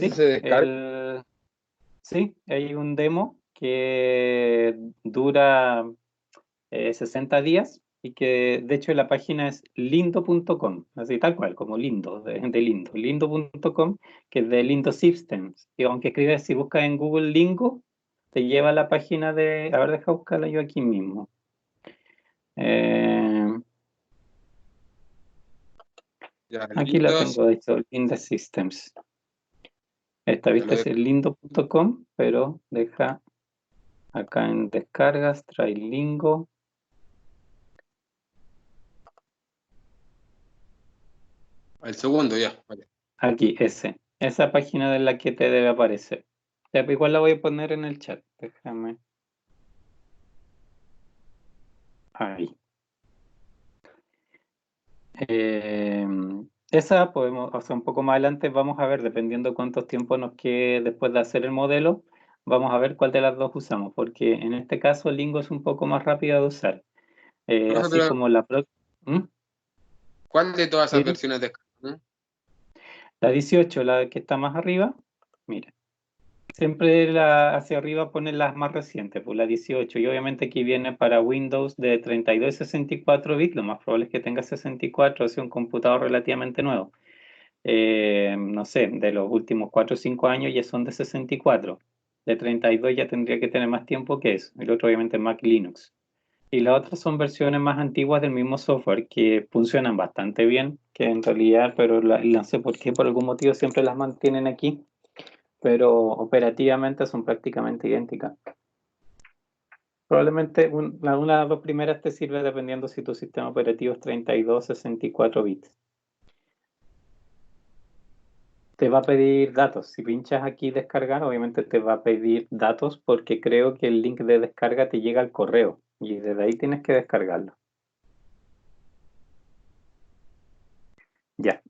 ¿Y eso Sí, se descarga? sí, hay un demo que dura 60 días y que de hecho la página es lindo.com, así tal cual, como lindo, de lindo, lindo.com, que es de Lindo Systems. Y aunque escribes, si buscas en Google Lingo, te lleva a la página de, a ver, deja buscarla yo aquí mismo. Eh, Ya, Aquí la lindos. tengo, de hecho, Lindo Systems. Esta, Ya lo viste, es dejo. el lindo.com, pero deja acá en descargas, trae Lingo. El segundo, ya. Vale. Aquí, esa página de la que te debe aparecer. Ya, pues igual la voy a poner en el chat. Déjame. Ahí. Eh, Esa podemos, o sea, un poco más adelante vamos a ver, dependiendo cuánto tiempo nos quede después de hacer el modelo, vamos a ver cuál de las dos usamos, porque en este caso Lingo es un poco más rápida de usar. Profe, Así pero como la ¿Mm? ¿cuál de todas esas ¿Sí? versiones descarga? ¿No? La 18, la que está más arriba, mira. Siempre hacia arriba ponen las más recientes, pues la 18, y obviamente aquí viene para Windows de 32 y 64 bits, lo más probable es que tenga 64, sea un computador relativamente nuevo. No sé, de los últimos 4 o 5 años ya son de 64, de 32 ya tendría que tener más tiempo que eso, el otro obviamente es Mac Linux. Y las otras son versiones más antiguas del mismo software que funcionan bastante bien, que en realidad, pero no sé por qué, por algún motivo siempre las mantienen aquí, pero operativamente son prácticamente idénticas. Probablemente una de las dos primeras te sirve dependiendo si tu sistema operativo es 32 o 64 bits. Te va a pedir datos. Si pinchas aquí descargar, obviamente te va a pedir datos porque creo que el link de descarga te llega al correo y desde ahí tienes que descargarlo. Ya.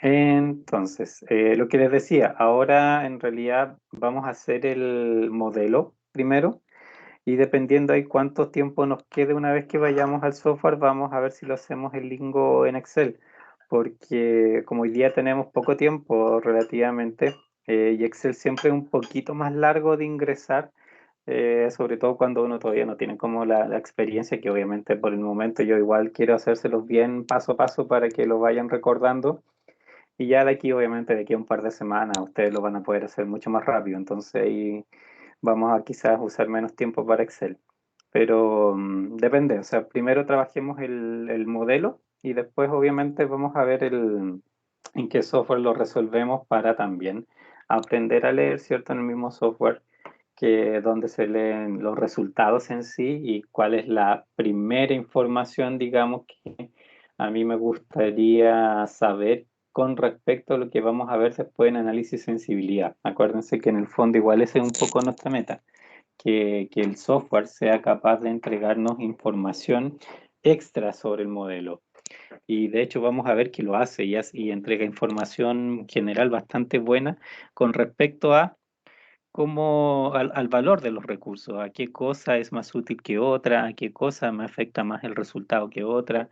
Entonces, lo que les decía, ahora en realidad vamos a hacer el modelo primero. Y dependiendo ahí cuánto tiempo nos quede una vez que vayamos al software, vamos a ver si lo hacemos en Lingo en Excel. Porque como hoy día tenemos poco tiempo relativamente, y Excel siempre es un poquito más largo de ingresar, sobre todo cuando uno todavía no tiene como la experiencia, que obviamente por el momento yo igual quiero hacérselos bien paso a paso para que lo vayan recordando. Y ya de aquí, obviamente, de aquí a un par de semanas, ustedes lo van a poder hacer mucho más rápido. Entonces ahí vamos a quizás usar menos tiempo para Excel. Pero depende, o sea, primero trabajemos el modelo y después obviamente vamos a ver en qué software lo resolvemos para también aprender a leer, ¿cierto? En el mismo software que donde se leen los resultados en sí y cuál es la primera información, digamos, que a mí me gustaría saber con respecto a lo que vamos a ver después en análisis de sensibilidad. Acuérdense que en el fondo igual esa es un poco nuestra meta, que el software sea capaz de entregarnos información extra sobre el modelo. Y de hecho vamos a ver que lo hace y entrega información general bastante buena con respecto a al valor de los recursos, a qué cosa es más útil que otra, a qué cosa me afecta más el resultado que otra.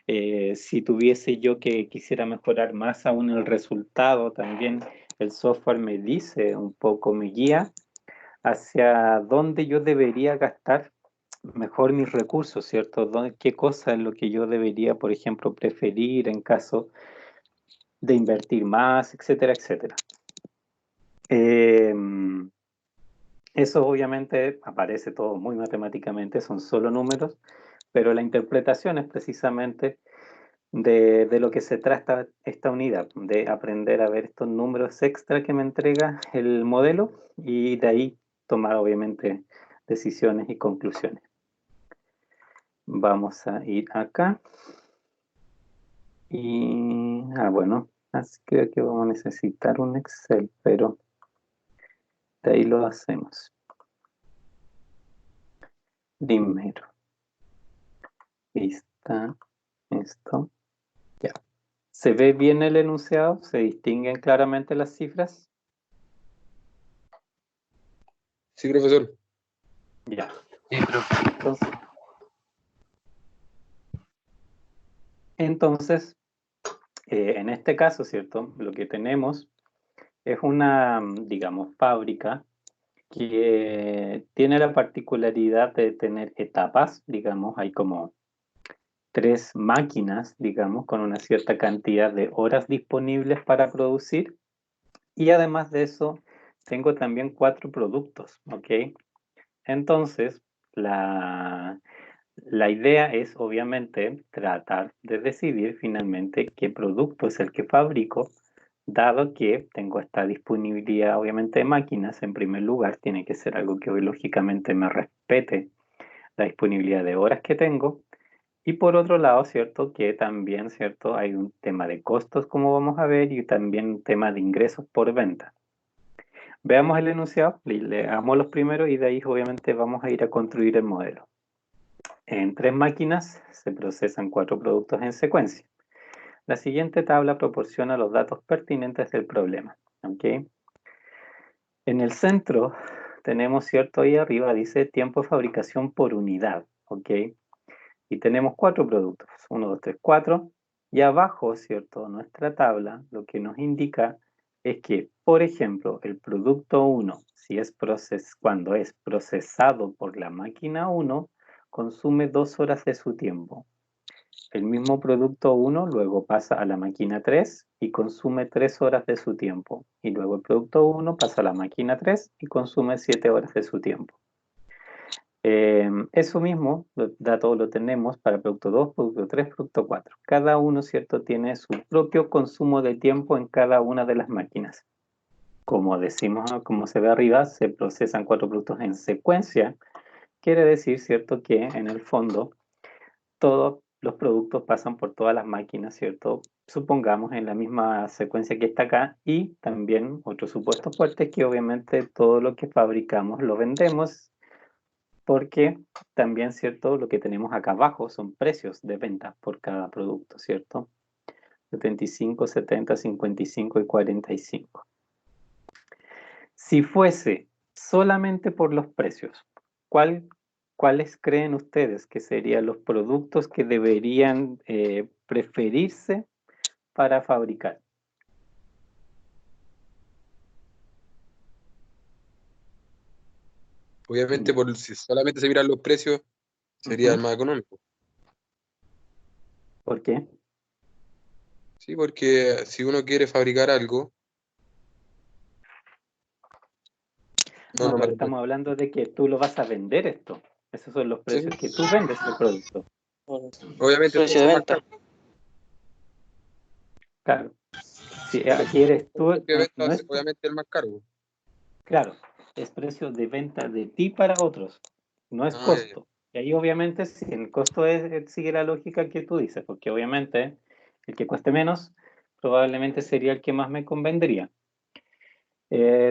Si tuviese yo que quisiera mejorar más aún el resultado, también el software me dice un poco, me guía hacia dónde yo debería gastar mejor mis recursos, ¿cierto? ¿Qué cosa es lo que yo debería, por ejemplo, preferir en caso de invertir más, etcétera, etcétera? Eh, Eso obviamente aparece todo muy matemáticamente, son solo números, pero la interpretación es precisamente de lo que se trata esta unidad, de aprender a ver estos números extra que me entrega el modelo y de ahí tomar obviamente decisiones y conclusiones. Vamos a ir acá y, bueno, así que aquí vamos a necesitar un Excel, pero de ahí lo hacemos. Primero, lista, esto. Ya. ¿Se ve bien el enunciado? ¿Se distinguen claramente las cifras? Sí, profesor. Ya. Sí, profe. Entonces, en este caso, ¿cierto? Lo que tenemos es una, digamos, fábrica que tiene la particularidad de tener etapas, digamos, hay como 3 máquinas, digamos, con una cierta cantidad de horas disponibles para producir. Y además de eso, tengo también 4 productos, ¿ok? Entonces, la idea es obviamente tratar de decidir finalmente qué producto es el que fabrico, dado que tengo esta disponibilidad obviamente de máquinas. En primer lugar, tiene que ser algo que lógicamente me respete la disponibilidad de horas que tengo. Y por otro lado, ¿cierto? Que también, ¿cierto? Hay un tema de costos, como vamos a ver, y también un tema de ingresos por venta. Veamos el enunciado, leamos los primeros y de ahí obviamente vamos a ir a construir el modelo. En 3 máquinas se procesan 4 productos en secuencia. La siguiente tabla proporciona los datos pertinentes del problema. ¿Okay? En el centro tenemos, ¿cierto? Ahí arriba dice tiempo de fabricación por unidad. ¿Ok? Y tenemos 4 productos, 1, 2, 3, 4. Y abajo, ¿cierto? Nuestra tabla lo que nos indica es que, por ejemplo, el producto 1, cuando es procesado por la máquina 1, consume 2 horas de su tiempo. El mismo producto 1 luego pasa a la máquina 3 y consume 3 horas de su tiempo. Y luego el producto 1 pasa a la máquina 3 y consume 7 horas de su tiempo. Eso mismo, dato lo tenemos para producto 2, producto 3, producto 4. Cada uno, ¿cierto?, tiene su propio consumo de tiempo en cada una de las máquinas. Como decimos, como se ve arriba, se procesan 4 productos en secuencia. Quiere decir, ¿cierto?, que en el fondo todos los productos pasan por todas las máquinas, ¿cierto? Supongamos en la misma secuencia que está acá, y también otro supuesto fuerte es que obviamente todo lo que fabricamos lo vendemos, porque también, ¿cierto? Lo que tenemos acá abajo son precios de venta por cada producto, ¿cierto? 75, 70, 55 y 45. Si fuese solamente por los precios, ¿cuáles creen ustedes que serían los productos que deberían preferirse para fabricar? Obviamente, Ya. si solamente se miran los precios, sería el más económico. ¿Por qué? Sí, porque si uno quiere fabricar algo, no, No, no me pero estamos hablando de que tú lo vas a vender esto. Esos son los sí, precios que tú vendes el producto. obviamente Precio todos de son más venta. caros. Claro. Si El aquí eres tú, precio de venta no es es tú. obviamente el más caro. Claro, es precio de venta de ti para otros, no es Ah, ya, ya. costo. Y ahí obviamente si el costo sigue la lógica que tú dices, porque obviamente el que cueste menos probablemente sería el que más me convendría.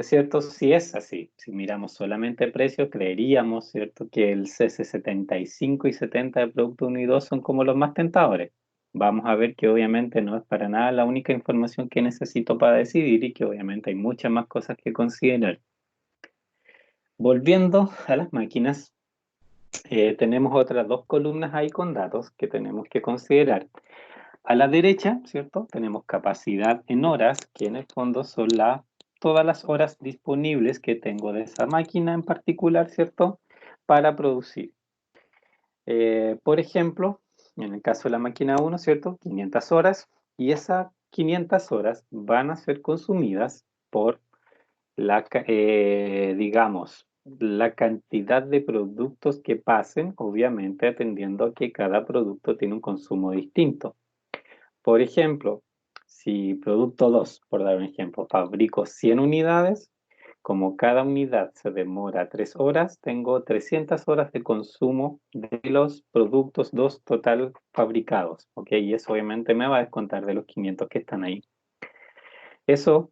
¿Cierto? Si es así, si miramos solamente precios, creeríamos, ¿cierto?, que el CC75 y 70 de Producto 1 y 2 son como los más tentadores. Vamos a ver que obviamente no es para nada la única información que necesito para decidir y que obviamente hay muchas más cosas que considerar. Volviendo a las máquinas, tenemos otras 2 columnas ahí con datos que tenemos que considerar. A la derecha, ¿cierto? Tenemos capacidad en horas, que en el fondo son todas las horas disponibles que tengo de esa máquina en particular, ¿cierto?, para producir. Por ejemplo, en el caso de la máquina 1, ¿cierto?, 500 horas, y esas 500 horas van a ser consumidas por digamos, la cantidad de productos que pasen, obviamente atendiendo a que cada producto tiene un consumo distinto. Por ejemplo, si producto 2, por dar un ejemplo, fabrico 100 unidades, como cada unidad se demora 3 horas, tengo 300 horas de consumo de los productos 2 total fabricados, ¿ok? Y eso obviamente me va a descontar de los 500 que están ahí. Eso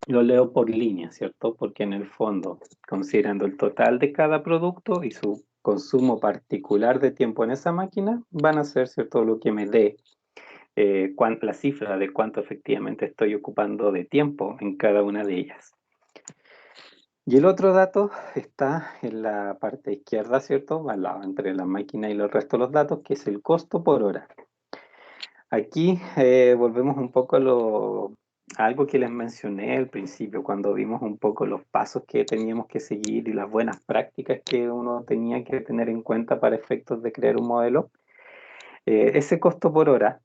lo leo por línea, ¿cierto? Porque en el fondo, considerando el total de cada producto y su consumo particular de tiempo en esa máquina, van a ser, ¿cierto?, lo que me dé la cifra de cuánto efectivamente estoy ocupando de tiempo en cada una de ellas. Y el otro dato está en la parte izquierda, ¿cierto?, al lado entre la máquina y el resto de los datos, que es el costo por hora. Aquí volvemos un poco algo que les mencioné al principio, cuando vimos un poco los pasos que teníamos que seguir y las buenas prácticas que uno tenía que tener en cuenta para efectos de crear un modelo, ese costo por hora,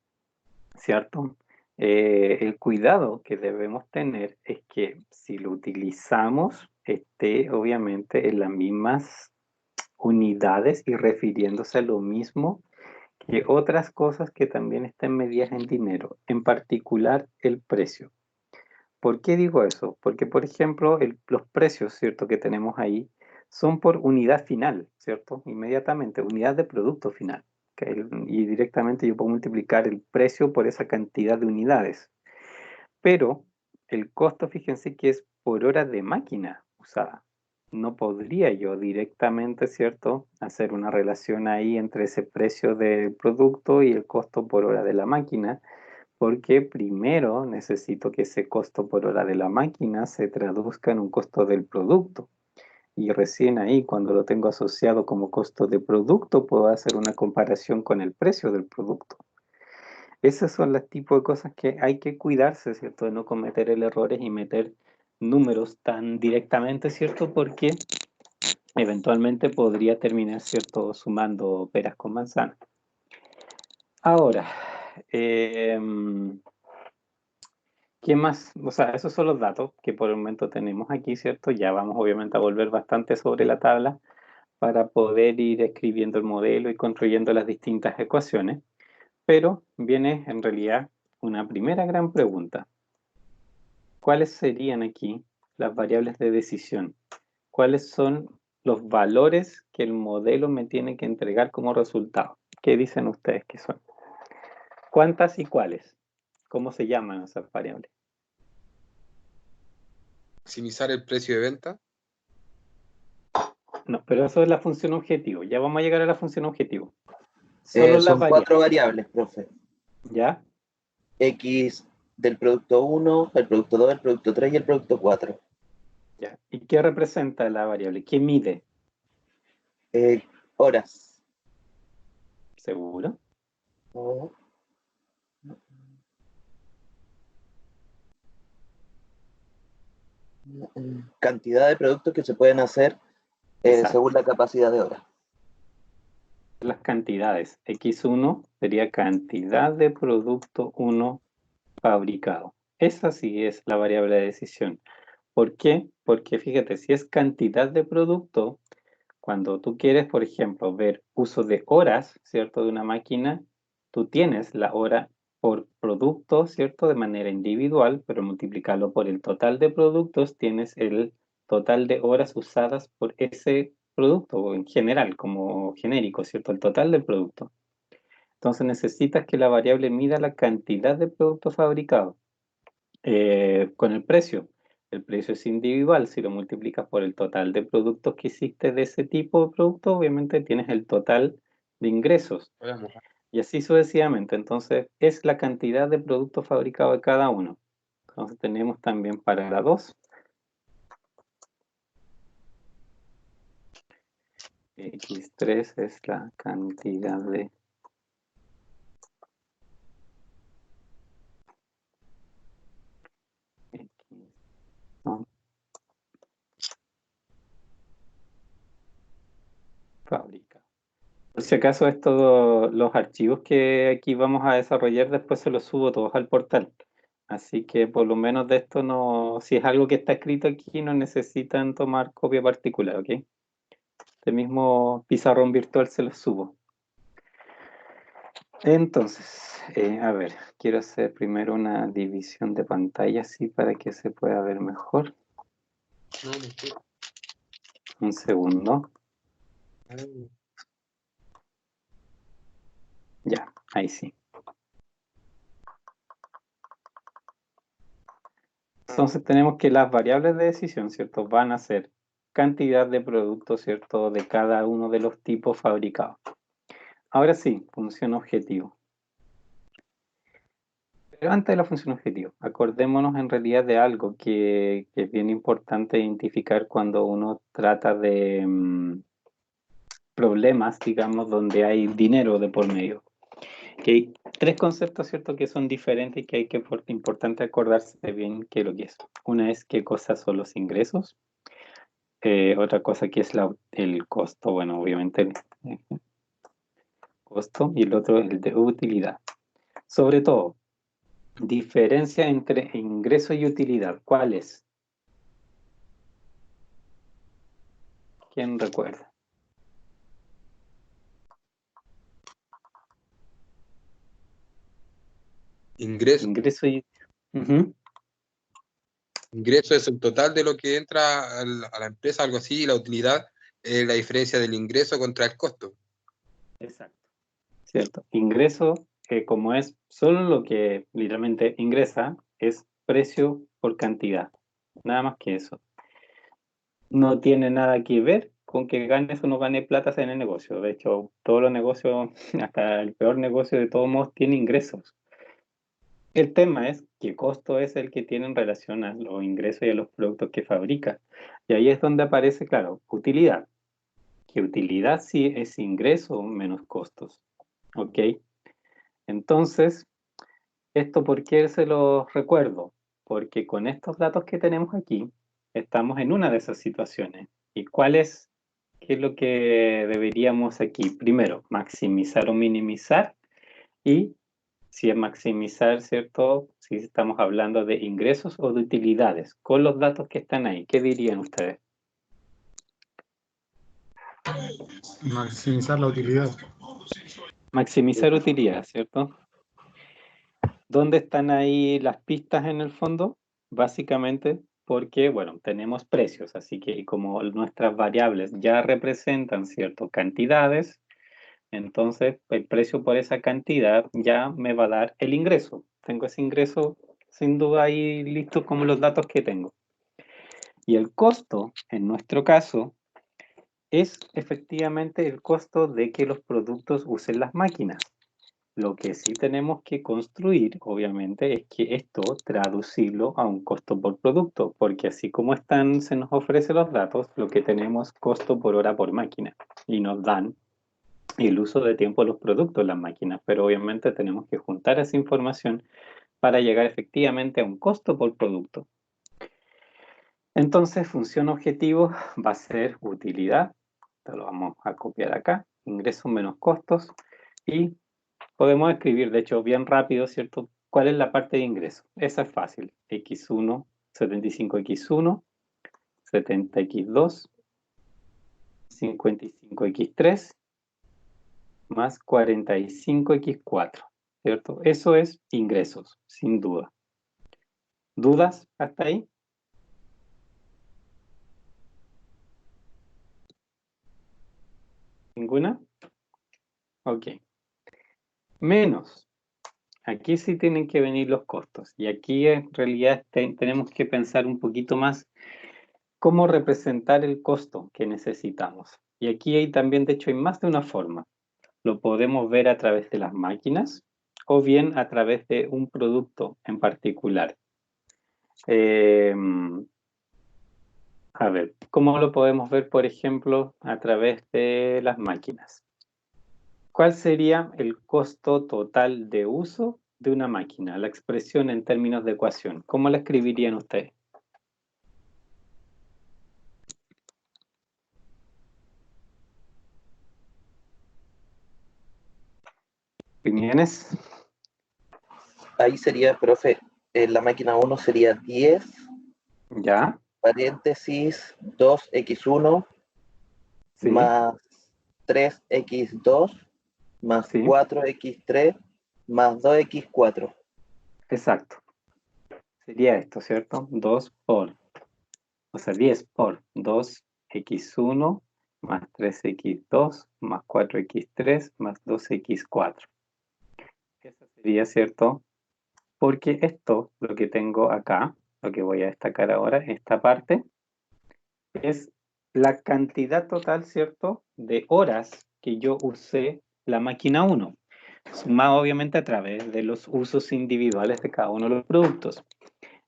¿cierto? El cuidado que debemos tener es que si lo utilizamos, esté obviamente en las mismas unidades y refiriéndose a lo mismo que otras cosas que también estén medidas en dinero, en particular el precio. ¿Por qué digo eso? Porque, por ejemplo, los precios, ¿cierto?, que tenemos ahí son por unidad final, ¿cierto? Inmediatamente, unidad de producto final. Y directamente yo puedo multiplicar el precio por esa cantidad de unidades. Pero el costo, fíjense que es por hora de máquina usada. No podría yo directamente, ¿cierto?, hacer una relación ahí entre ese precio del producto y el costo por hora de la máquina, porque primero necesito que ese costo por hora de la máquina se traduzca en un costo del producto. Y recién ahí, cuando lo tengo asociado como costo de producto, puedo hacer una comparación con el precio del producto. Esos son los tipos de cosas que hay que cuidarse, ¿cierto? De no cometer el errores y meter números tan directamente, ¿cierto? Porque eventualmente podría terminar, ¿cierto?, sumando peras con manzanas. Ahora, ¿qué más? O sea, esos son los datos que por el momento tenemos aquí, ¿cierto? Ya vamos obviamente a volver bastante sobre la tabla para poder ir escribiendo el modelo y construyendo las distintas ecuaciones. Pero viene en realidad una primera gran pregunta. ¿Cuáles serían aquí las variables de decisión? ¿Cuáles son los valores que el modelo me tiene que entregar como resultado? ¿Qué dicen ustedes que son? ¿Cuántas y cuáles? ¿Cómo se llaman esas variables? Maximizar el precio de venta. No, pero eso es la función objetivo. Ya vamos a llegar a la función objetivo. Solo las Son variables, 4 variables, profe. ¿ya? X del producto 1, el producto 2, el producto 3 y el producto 4. ¿Ya? ¿Y qué representa la variable? ¿Qué mide? Horas. ¿Seguro? Oh. Cantidad de productos que se pueden hacer según la capacidad de horas. Las cantidades. X1 sería cantidad de producto 1 fabricado. Esa sí es la variable de decisión. ¿Por qué? Porque fíjate, si es cantidad de producto, cuando tú quieres, por ejemplo, ver uso de horas, ¿cierto?, de una máquina, tú tienes la hora por producto, ¿cierto?, de manera individual, pero multiplicarlo por el total de productos, tienes el total de horas usadas por ese producto, o en general, como genérico, ¿cierto?, el total del producto. Entonces necesitas que la variable mida la cantidad de productos fabricados con el precio. El precio es individual, si lo multiplicas por el total de productos que hiciste de ese tipo de producto, obviamente tienes el total de ingresos. Veamos. Y así sucesivamente. Entonces, es la cantidad de productos fabricados de cada uno. Entonces, tenemos también para la 2. X3 es la cantidad de X, ¿no?, fabricado. Por si acaso, los archivos que aquí vamos a desarrollar, después se los subo todos al portal. Así que por lo menos de esto no, si es algo que está escrito aquí, no necesitan tomar copia particular, ¿ok? Este mismo pizarrón virtual se los subo. Entonces, a ver, quiero hacer primero una división de pantalla así para que se pueda ver mejor. No, no sé. Un segundo. Ya, ahí sí. Entonces tenemos que las variables de decisión, ¿cierto?, van a ser cantidad de productos, ¿cierto?, de cada uno de los tipos fabricados. Ahora sí, función objetivo. Pero antes de la función objetivo, acordémonos en realidad de algo que es bien importante identificar cuando uno trata de problemas, digamos, donde hay dinero de por medio. Que hay tres conceptos, ¿cierto?, que son diferentes y que hay que importante acordarse bien qué es lo que es. Una es qué cosas son los ingresos. Otra cosa que es el costo, bueno, obviamente el costo, y el otro es el de utilidad. Sobre todo, diferencia entre ingreso y utilidad, ¿cuál es? ¿Quién recuerda? Ingreso. Ingreso y... Ujú. Ingreso es el total de lo que entra a la empresa, algo así, y la utilidad es la diferencia del ingreso contra el costo. Exacto. ¿Cierto? Ingreso, como es solo lo que literalmente ingresa, es precio por cantidad. Nada más que eso. No tiene nada que ver con que ganes o no ganes plata en el negocio. De hecho, todos los negocios, hasta el peor negocio de todos modos, tiene ingresos. El tema es qué costo es el que tiene en relación a los ingresos y a los productos que fabrica. Y ahí es donde aparece, claro, utilidad. Que utilidad sí es ingreso menos costos. ¿Ok? Entonces, ¿esto por qué se los recuerdo? Porque con estos datos que tenemos aquí, estamos en una de esas situaciones. ¿Y cuál es? ¿Qué es lo que deberíamos aquí? Primero, maximizar o minimizar. Y si es maximizar, ¿cierto? Si estamos hablando de ingresos o de utilidades, con los datos que están ahí, ¿qué dirían ustedes? Maximizar la utilidad. Maximizar utilidad, ¿cierto? ¿Dónde están ahí las pistas en el fondo? Básicamente porque, bueno, tenemos precios, así que como nuestras variables ya representan ciertas cantidades, entonces el precio por esa cantidad ya me va a dar el ingreso. Tengo ese ingreso sin duda ahí listo como los datos que tengo. Y el costo, en nuestro caso, es efectivamente el costo de que los productos usen las máquinas. Lo que sí tenemos que construir, obviamente, es que esto traducirlo a un costo por producto, porque así como están, se nos ofrecen los datos, lo que tenemos costo por hora por máquina, y nos dan el uso de tiempo de los productos, las máquinas, pero obviamente tenemos que juntar esa información para llegar efectivamente a un costo por producto. Entonces, función objetivo va a ser utilidad, esto lo vamos a copiar acá, ingresos menos costos, y podemos escribir, de hecho, bien rápido, ¿cierto? ¿Cuál es la parte de ingreso? Esa es fácil. X1, 75X1, 70X2, 55X3, más 45X4, ¿cierto? Eso es ingresos, sin duda. ¿Dudas hasta ahí? ¿Ninguna? Ok. Menos. Aquí sí tienen que venir los costos. Y aquí en realidad tenemos que pensar un poquito más cómo representar el costo que necesitamos. Y aquí hay también, de hecho, hay más de una forma. Lo podemos ver a través de las máquinas o bien a través de un producto en particular. A ver, ¿cómo lo podemos ver, por ejemplo, a través de las máquinas? ¿Cuál sería el costo total de uso de una máquina? La expresión en términos de ecuación. ¿Cómo la escribirían ustedes? ¿Opiniones? Ahí sería, profe, en la máquina 1 sería 10, ¿Ya? paréntesis, 2x1 Sí, más 3x2 más sí, 4x3 más 2x4. exacto. Sería esto, ¿cierto? 2 por, o sea, 10 por 2x1 más 3x2 más 4x3 más 2x4. Eso sería, ¿cierto? Porque esto, lo que tengo acá, lo que voy a destacar ahora, esta parte, es la cantidad total, ¿cierto?, de horas que yo usé la máquina 1, sumado obviamente a través de los usos individuales de cada uno de los productos.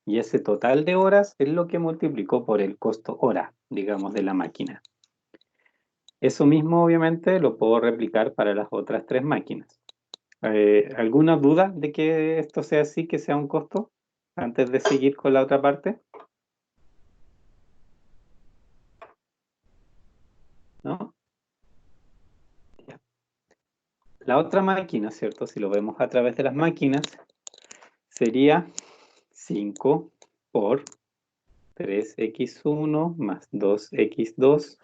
Y ese total de horas es lo que multiplicó por el costo hora, digamos, de la máquina. Eso mismo, obviamente, lo puedo replicar para las otras tres máquinas. ¿Alguna duda de que esto sea así, que sea un costo? Antes de seguir con la otra parte. ¿No? Ya. La otra máquina, ¿cierto? Si lo vemos a través de las máquinas, sería 5 por 3x1 más 2x2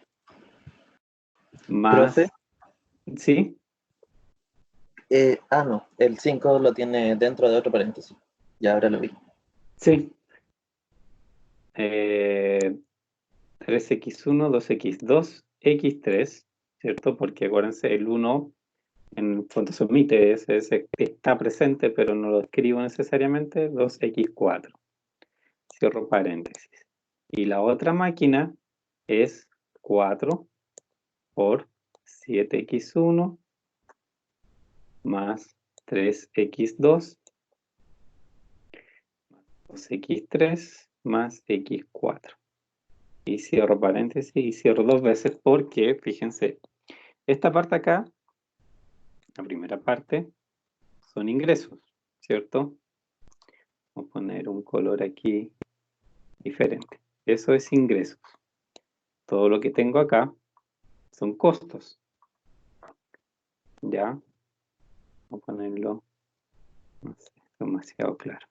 más... Profe, ¿Sí? no, el 5 lo tiene dentro de otro paréntesis. Ya ahora lo vi. Sí. 3x1, 2x2, x3, ¿cierto? Porque acuérdense, el 1 en cuanto se omite, ese está presente, pero no lo escribo necesariamente, 2x4. Cierro paréntesis. Y la otra máquina es 4 por 7x1 más 3x2 más x3 más x4. Y cierro paréntesis y cierro dos veces porque, fíjense, esta parte acá, la primera parte, son ingresos, ¿cierto? Vamos a poner un color aquí diferente. Eso es ingresos. Todo lo que tengo acá son costos. ¿Ya? Vamos a ponerlo, no sé, demasiado claro.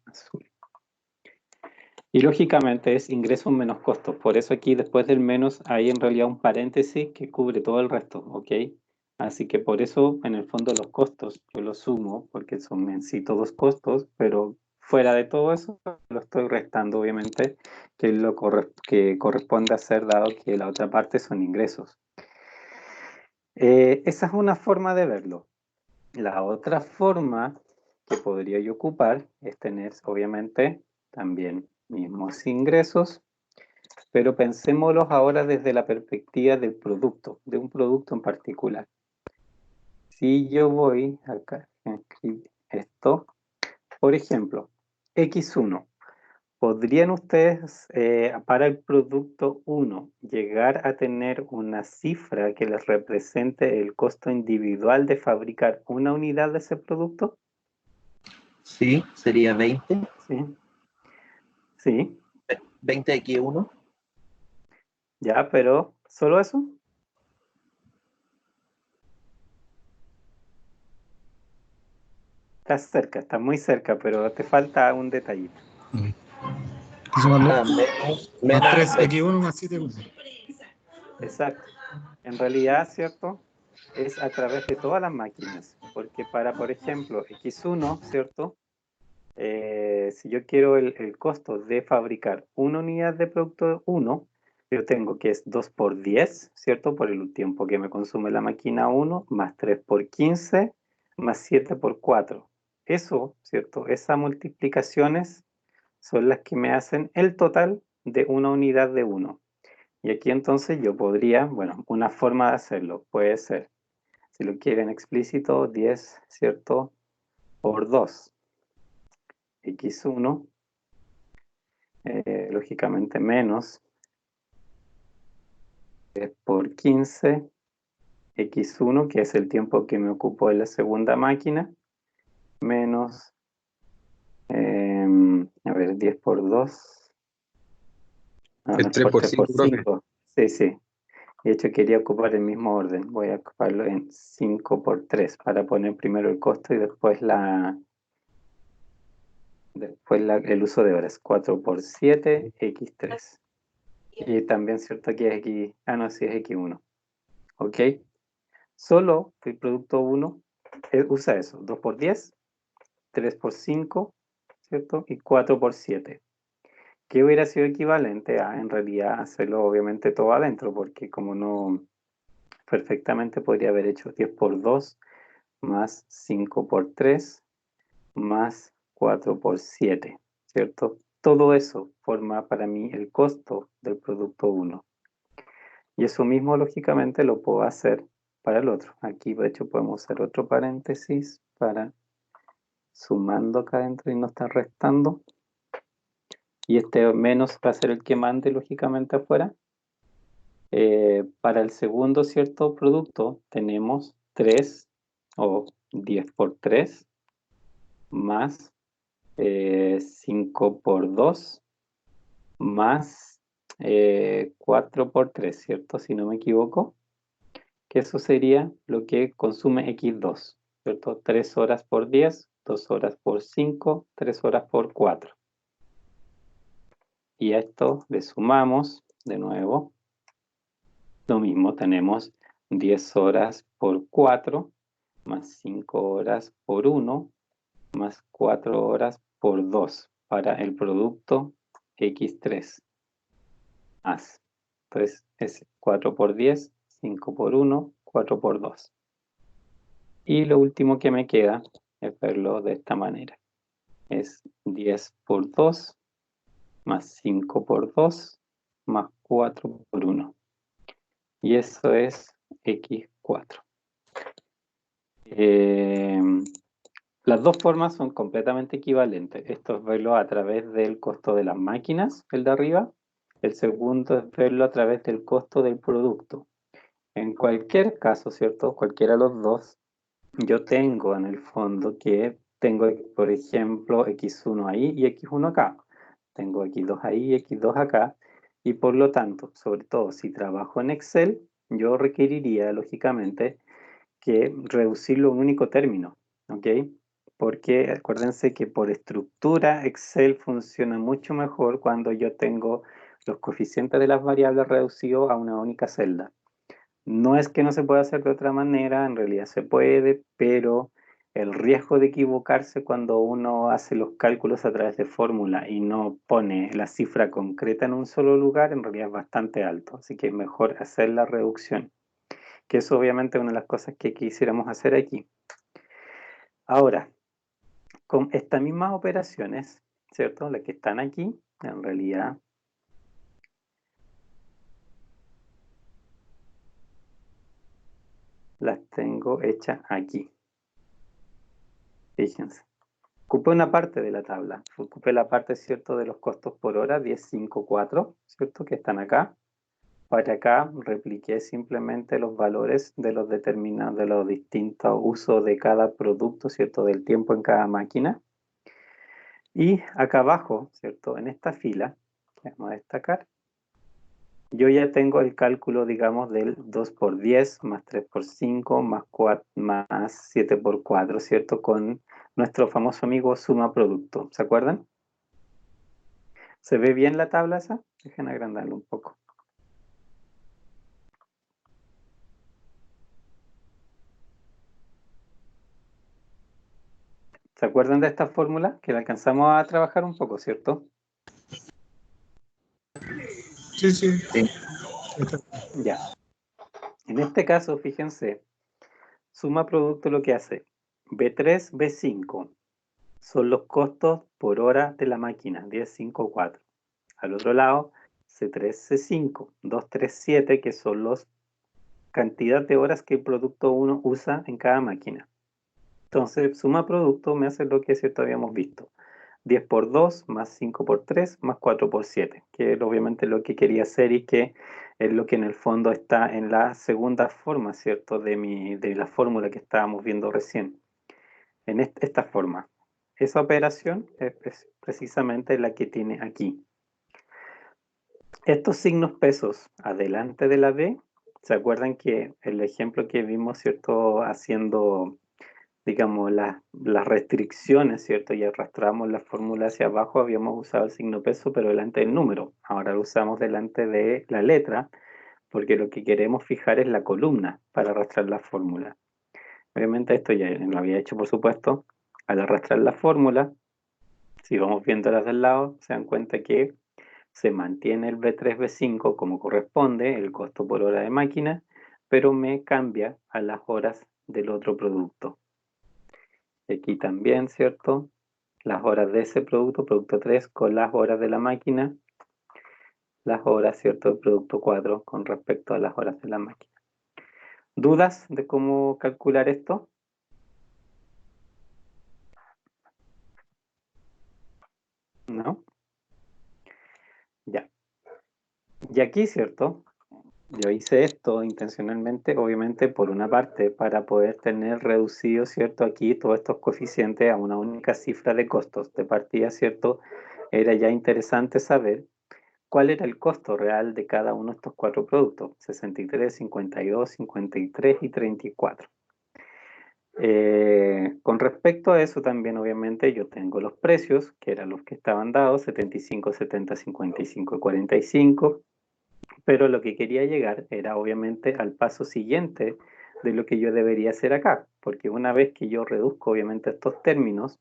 Azul. Y lógicamente es ingresos menos costos. Por eso aquí después del menos hay en realidad un paréntesis que cubre todo el resto, ¿ok? Así que por eso en el fondo los costos yo los sumo porque son en sí todos costos, pero fuera de todo eso lo estoy restando obviamente, que es lo que corresponde hacer dado que la otra parte son ingresos. Esa es una forma de verlo. La otra forma que podría yo ocupar es tener obviamente también mismos ingresos, pero pensémoslos ahora desde la perspectiva del producto, de un producto en particular. Si yo voy acá a escribir esto, por ejemplo, X1, ¿podrían ustedes para el producto 1 llegar a tener una cifra que les represente el costo individual de fabricar una unidad de ese producto? Sí, sería 20. Sí, sí, 20x1. ya, pero ¿solo eso? Estás cerca, estás muy cerca, pero te falta un detallito. Estoy sumando Menos más 3 20. X1 más 7 Exacto. En realidad, ¿cierto? Es a través de todas las máquinas, porque para, por ejemplo, X1, ¿cierto? Si yo quiero el costo de fabricar una unidad de producto 1, yo tengo que es 2 por 10, ¿cierto? Por el tiempo que me consume la máquina 1, más 3 por 15, más 7 por 4. Eso, ¿cierto? Esas multiplicaciones son las que me hacen el total de una unidad de 1. Y aquí entonces yo podría, bueno, una forma de hacerlo puede ser, si lo quieren explícito, 10, ¿cierto? Por 2. X1, lógicamente menos 10 por 15, X1, que es el tiempo que me ocupó en la segunda máquina, menos, a ver, 10 por 2, no, El 3 mejor por 3 por 5, profe. 5. Sí, sí. De hecho, quería ocupar el mismo orden. Voy a ocuparlo en 5 por 3 para poner primero el costo y después el uso de horas. 4 por 7, X3. Y también, ¿cierto? Que es X, no, sí es X1. ¿Ok? Solo el producto 1 usa eso. 2 por 10, 3 por 5, ¿cierto? Y 4 por 7. Que hubiera sido equivalente a, en realidad, hacerlo obviamente todo adentro, porque como no, perfectamente podría haber hecho 10 por 2 más 5 por 3 más 4 por 7, ¿cierto? Todo eso forma para mí el costo del producto 1. Y eso mismo, lógicamente, lo puedo hacer para el otro. Aquí, de hecho, podemos hacer otro paréntesis para sumando acá adentro y no estar restando. Y este menos va a ser el que mande, lógicamente, afuera. Para el segundo, ¿cierto? Producto tenemos 3 o 10 por 3 más 5 por 2 más 4 por 3, ¿cierto? Si no me equivoco, que eso sería lo que consume X2, ¿cierto? 3 horas por 10, 2 horas por 5, 3 horas por 4. Y a esto le sumamos de nuevo. Lo mismo, tenemos 10 horas por 4, más 5 horas por 1, más 4 horas por 2, para el producto X3. Más. Entonces es 4 por 10, 5 por 1, 4 por 2. Y lo último que me queda es verlo de esta manera. Es 10 por 2, más 5 por 2, más 4 por 1. Y eso es X4. Las dos formas son completamente equivalentes. Esto es verlo a través del costo de las máquinas, el de arriba. El segundo es verlo a través del costo del producto. En cualquier caso, ¿cierto? Cualquiera de los dos, yo tengo en el fondo que tengo, por ejemplo, X1 ahí y X1 acá. Tengo X2 ahí y X2 acá. Y por lo tanto, sobre todo si trabajo en Excel, yo requeriría, lógicamente, que reducirlo a un único término, ¿ok? Porque acuérdense que por estructura Excel funciona mucho mejor cuando yo tengo los coeficientes de las variables reducidos a una única celda. No es que no se pueda hacer de otra manera, en realidad se puede, pero el riesgo de equivocarse cuando uno hace los cálculos a través de fórmula y no pone la cifra concreta en un solo lugar, en realidad es bastante alto. Así que es mejor hacer la reducción, que eso obviamente es una de las cosas que quisiéramos hacer aquí. Ahora, con estas mismas operaciones, ¿cierto? Las que están aquí, en realidad las tengo hechas aquí. Fíjense. Ocupé una parte de la tabla. Ocupé la parte, ¿cierto?, de los costos por hora, 1054, ¿cierto?, que están acá. Para acá repliqué simplemente los valores de los determinados, de los distintos usos de cada producto, ¿cierto?, del tiempo en cada máquina. Y acá abajo, ¿cierto?, en esta fila, vamos a destacar, yo ya tengo el cálculo, digamos, del 2 por 10, más 3 por 5, más 4, más 7 por 4, ¿cierto?, con nuestro famoso amigo suma producto. ¿Se acuerdan? ¿Se ve bien la tabla esa? Dejen agrandarlo un poco. ¿Se acuerdan de esta fórmula? Que la alcanzamos a trabajar un poco, ¿cierto? Sí, sí. Sí. Ya. En este caso, fíjense, suma producto lo que hace B3, B5 son los costos por hora de la máquina, 10, 5, 4. Al otro lado, C3, C5, 2, 3, 7, que son las cantidad de horas que el producto 1 usa en cada máquina. Entonces, suma producto me hace lo que cierto habíamos visto. 10 por 2, más 5 por 3, más 4 por 7, que es obviamente lo que quería hacer y que es lo que en el fondo está en la segunda forma, ¿cierto?, de la fórmula que estábamos viendo recién. En esta forma. Esa operación es precisamente la que tiene aquí. Estos signos pesos adelante de la B, ¿se acuerdan que el ejemplo que vimos, ¿cierto?, haciendo, digamos, las restricciones, ¿cierto?, y arrastramos la fórmula hacia abajo, habíamos usado el signo peso, pero delante del número. Ahora lo usamos delante de la letra, porque lo que queremos fijar es la columna para arrastrar la fórmula. Obviamente esto ya lo había hecho, por supuesto. Al arrastrar la fórmula, si vamos viendo las del lado, se dan cuenta que se mantiene el B3, B5 como corresponde, el costo por hora de máquina, pero me cambia a las horas del otro producto. Aquí también, ¿cierto? Las horas de ese producto, producto 3, con las horas de la máquina, las horas, ¿cierto?, del producto 4 con respecto a las horas de la máquina. ¿Dudas de cómo calcular esto? ¿No? Ya. Y aquí, ¿cierto? Yo hice esto intencionalmente, obviamente, por una parte, para poder tener reducido, ¿cierto? Aquí todos estos coeficientes a una única cifra de costos. De partida, ¿cierto? Era ya interesante saber cuál era el costo real de cada uno de estos 4 productos, 63, 52, 53 y 34. Con respecto a eso también, obviamente, yo tengo los precios, que eran los que estaban dados, 75, 70, 55 y 45, pero lo que quería llegar era obviamente al paso siguiente de lo que yo debería hacer acá, porque una vez que yo reduzco obviamente estos términos,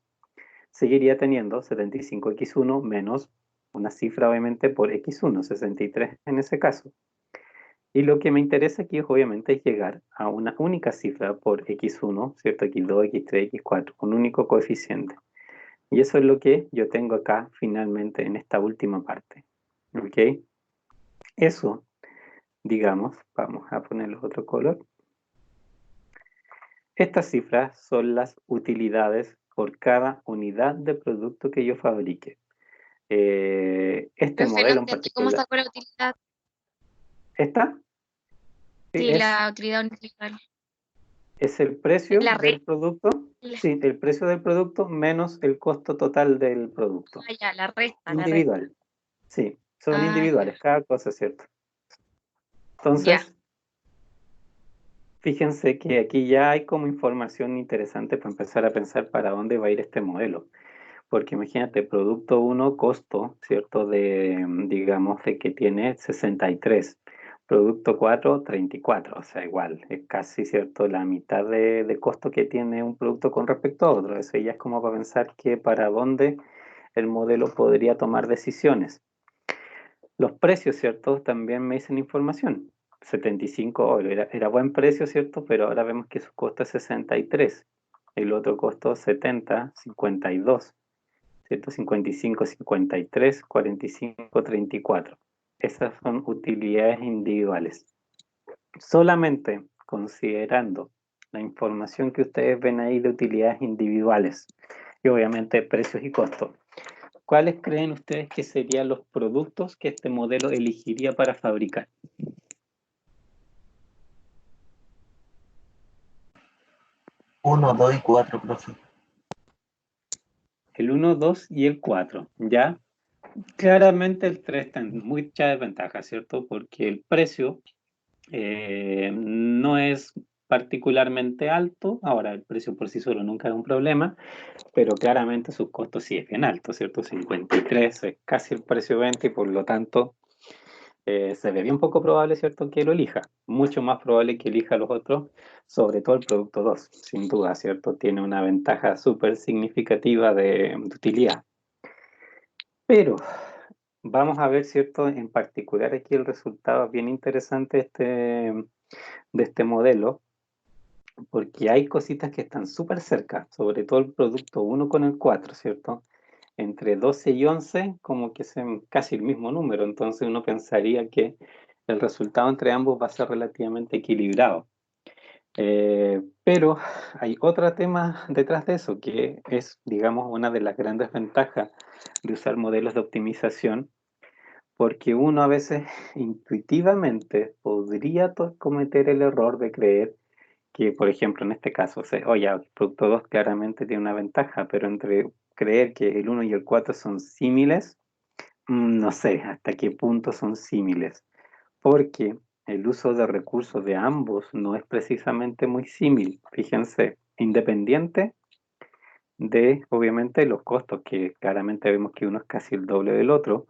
seguiría teniendo 75x1 menos una cifra obviamente por x1, 63 en ese caso. Y lo que me interesa aquí obviamente es llegar a una única cifra por x1, ¿cierto? x2, x3, x4, un único coeficiente. Y eso es lo que yo tengo acá finalmente en esta última parte. ¿Ok? Eso, digamos, vamos a ponerle otro color. Estas cifras son las utilidades por cada unidad de producto que yo fabrique. Este Profe, no modelo en entendí cómo particular. sacó la utilidad. ¿Esta? Sí, Sí, la utilidad universal. es el precio La del red. producto. Sí, el precio del producto menos el costo total del producto. Ah, ya, la resta, la resta. Individual. Sí, son Ah, individuales, cada cosa, ¿cierto? Entonces, Ya. fíjense que aquí ya hay como información interesante para empezar a pensar para dónde va a ir este modelo. Porque imagínate, producto 1, costo, ¿cierto? De, digamos, de que tiene 63. Producto 4, 34. O sea, igual, es casi, ¿cierto? La mitad de costo que tiene un producto con respecto a otro. Eso ya es como para pensar que para dónde el modelo podría tomar decisiones. Los precios, ¿cierto? También me dicen información. 75 oro, era buen precio, ¿cierto? Pero ahora vemos que su costo es 63. El otro costo 70, 52. 155, 53, 45, 34. Esas son utilidades individuales. Solamente considerando la información que ustedes ven ahí de utilidades individuales y obviamente precios y costos, ¿cuáles creen ustedes que serían los productos que este modelo elegiría para fabricar? Uno, 2 y 4, profe. El 1, 2 y el 4, ¿ya? Claramente el 3 está en mucha desventaja, ¿cierto? Porque el precio no es particularmente alto. Ahora, el precio por sí solo nunca es un problema, pero claramente sus costos sí es bien alto, ¿cierto? 53 es casi el precio de venta y por lo tanto se ve bien poco probable, ¿cierto?, que lo elija. Mucho más probable que elija los otros, sobre todo el producto 2, sin duda, ¿cierto? Tiene una ventaja súper significativa de utilidad. Pero vamos a ver, ¿cierto? En particular aquí el resultado es bien interesante de este modelo, porque hay cositas que están súper cerca, sobre todo el producto 1 con el 4, ¿cierto? Entre 12 y 11 como que es casi el mismo número, entonces uno pensaría que el resultado entre ambos va a ser relativamente equilibrado. Pero hay otro tema detrás de eso, que es, digamos, una de las grandes ventajas de usar modelos de optimización, porque uno a veces intuitivamente podría cometer el error de creer que, por ejemplo, en este caso, oye, el producto 2 claramente tiene una ventaja, pero entre creer que el 1 y el 4 son símiles, no sé hasta qué punto son símiles, porque el uso de recursos de ambos no es precisamente muy símil, fíjense, independiente de, obviamente, los costos, que claramente vemos que uno es casi el doble del otro,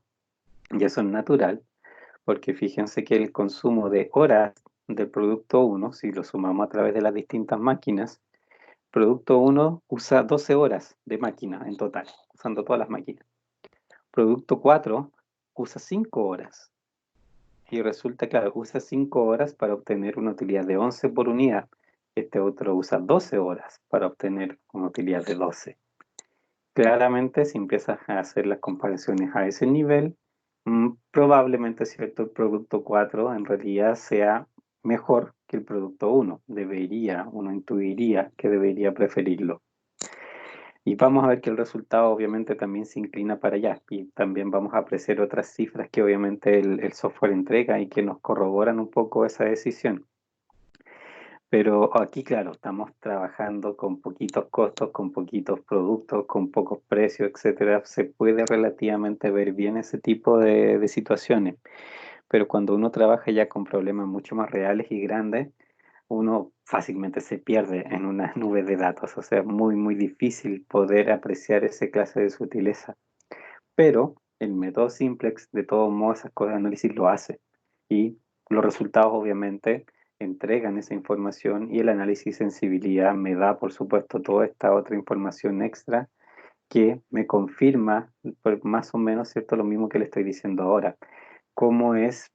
y eso es natural, porque fíjense que el consumo de horas del producto 1, si lo sumamos a través de las distintas máquinas, producto 1 usa 12 horas de máquina en total, usando todas las máquinas. Producto 4 usa 5 horas. Y resulta, claro, usa 5 horas para obtener una utilidad de 11 por unidad. Este otro usa 12 horas para obtener una utilidad de 12. Claramente, si empiezas a hacer las comparaciones a ese nivel, probablemente, ¿cierto?, el producto 4 en realidad sea mejor que el producto 1. Uno intuiría que debería preferirlo. Y vamos a ver que el resultado obviamente también se inclina para allá. Y también vamos a apreciar otras cifras que obviamente el software entrega y que nos corroboran un poco esa decisión. Pero aquí, claro, estamos trabajando con poquitos costos, con poquitos productos, con pocos precios, etcétera. Se puede relativamente ver bien ese tipo de situaciones. Pero cuando uno trabaja ya con problemas mucho más reales y grandes, uno fácilmente se pierde en una nube de datos. O sea, es muy, muy difícil poder apreciar esa clase de sutileza. Pero el método Simplex, de todos modos, esas cosas de análisis lo hace. Y los resultados, obviamente, entregan esa información y el análisis de sensibilidad me da, por supuesto, toda esta otra información extra que me confirma, pues, más o menos, ¿cierto? Lo mismo que le estoy diciendo ahora. Cómo es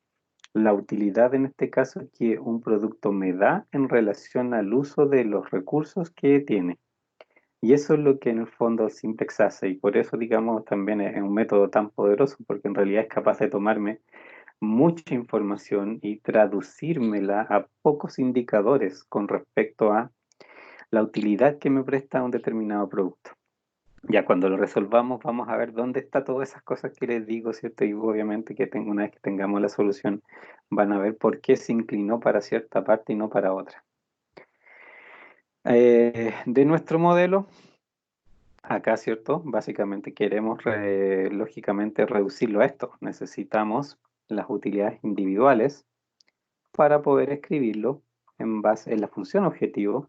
la utilidad en este caso que un producto me da en relación al uso de los recursos que tiene. Y eso es lo que en el fondo Simplex hace, y por eso, digamos, también es un método tan poderoso, porque en realidad es capaz de tomarme mucha información y traducírmela a pocos indicadores con respecto a la utilidad que me presta un determinado producto. Ya cuando lo resolvamos vamos a ver dónde está todas esas cosas que les digo, ¿cierto? Y obviamente que una vez que tengamos la solución van a ver por qué se inclinó para cierta parte y no para otra. De nuestro modelo, acá, ¿cierto? Básicamente queremos, lógicamente, reducirlo a esto. Necesitamos las utilidades individuales para poder escribirlo en base en la función objetivo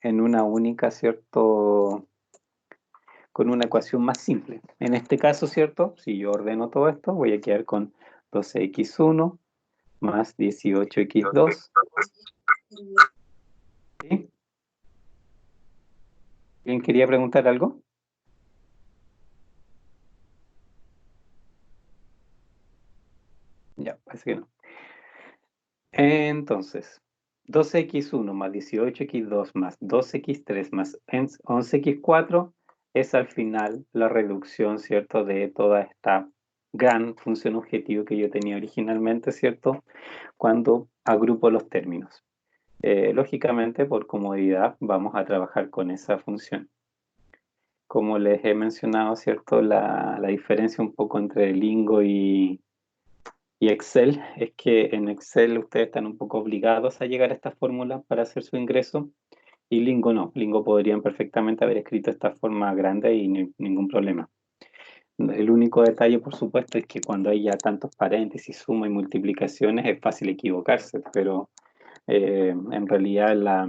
en una única, ¿cierto? Con una ecuación más simple. En este caso, ¿cierto? Si yo ordeno todo esto, voy a quedar con 12x1 más 18x2. ¿Sí? ¿Alguien quería preguntar algo? Ya, parece que no. Entonces, 12x1 más 18x2 más 2x3 más 11x4 es al final la reducción, ¿cierto?, de toda esta gran función objetivo que yo tenía originalmente, ¿cierto?, cuando agrupo los términos. Lógicamente, por comodidad, vamos a trabajar con esa función. Como les he mencionado, ¿cierto?, la diferencia un poco entre Lingo y Excel es que en Excel ustedes están un poco obligados a llegar a esta fórmula para hacer su ingreso y Lingo no. Lingo podrían perfectamente haber escrito esta forma grande y ningún problema. El único detalle, por supuesto, es que cuando hay ya tantos paréntesis, suma y multiplicaciones es fácil equivocarse, pero en realidad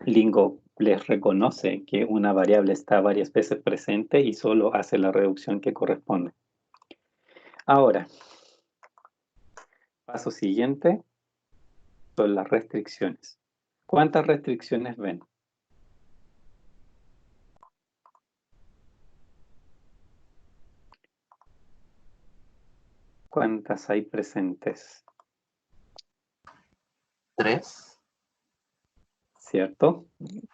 Lingo les reconoce que una variable está varias veces presente y solo hace la reducción que corresponde. Ahora, paso siguiente son las restricciones. ¿Cuántas restricciones ven? ¿Cuántas hay presentes? 3. ¿Cierto?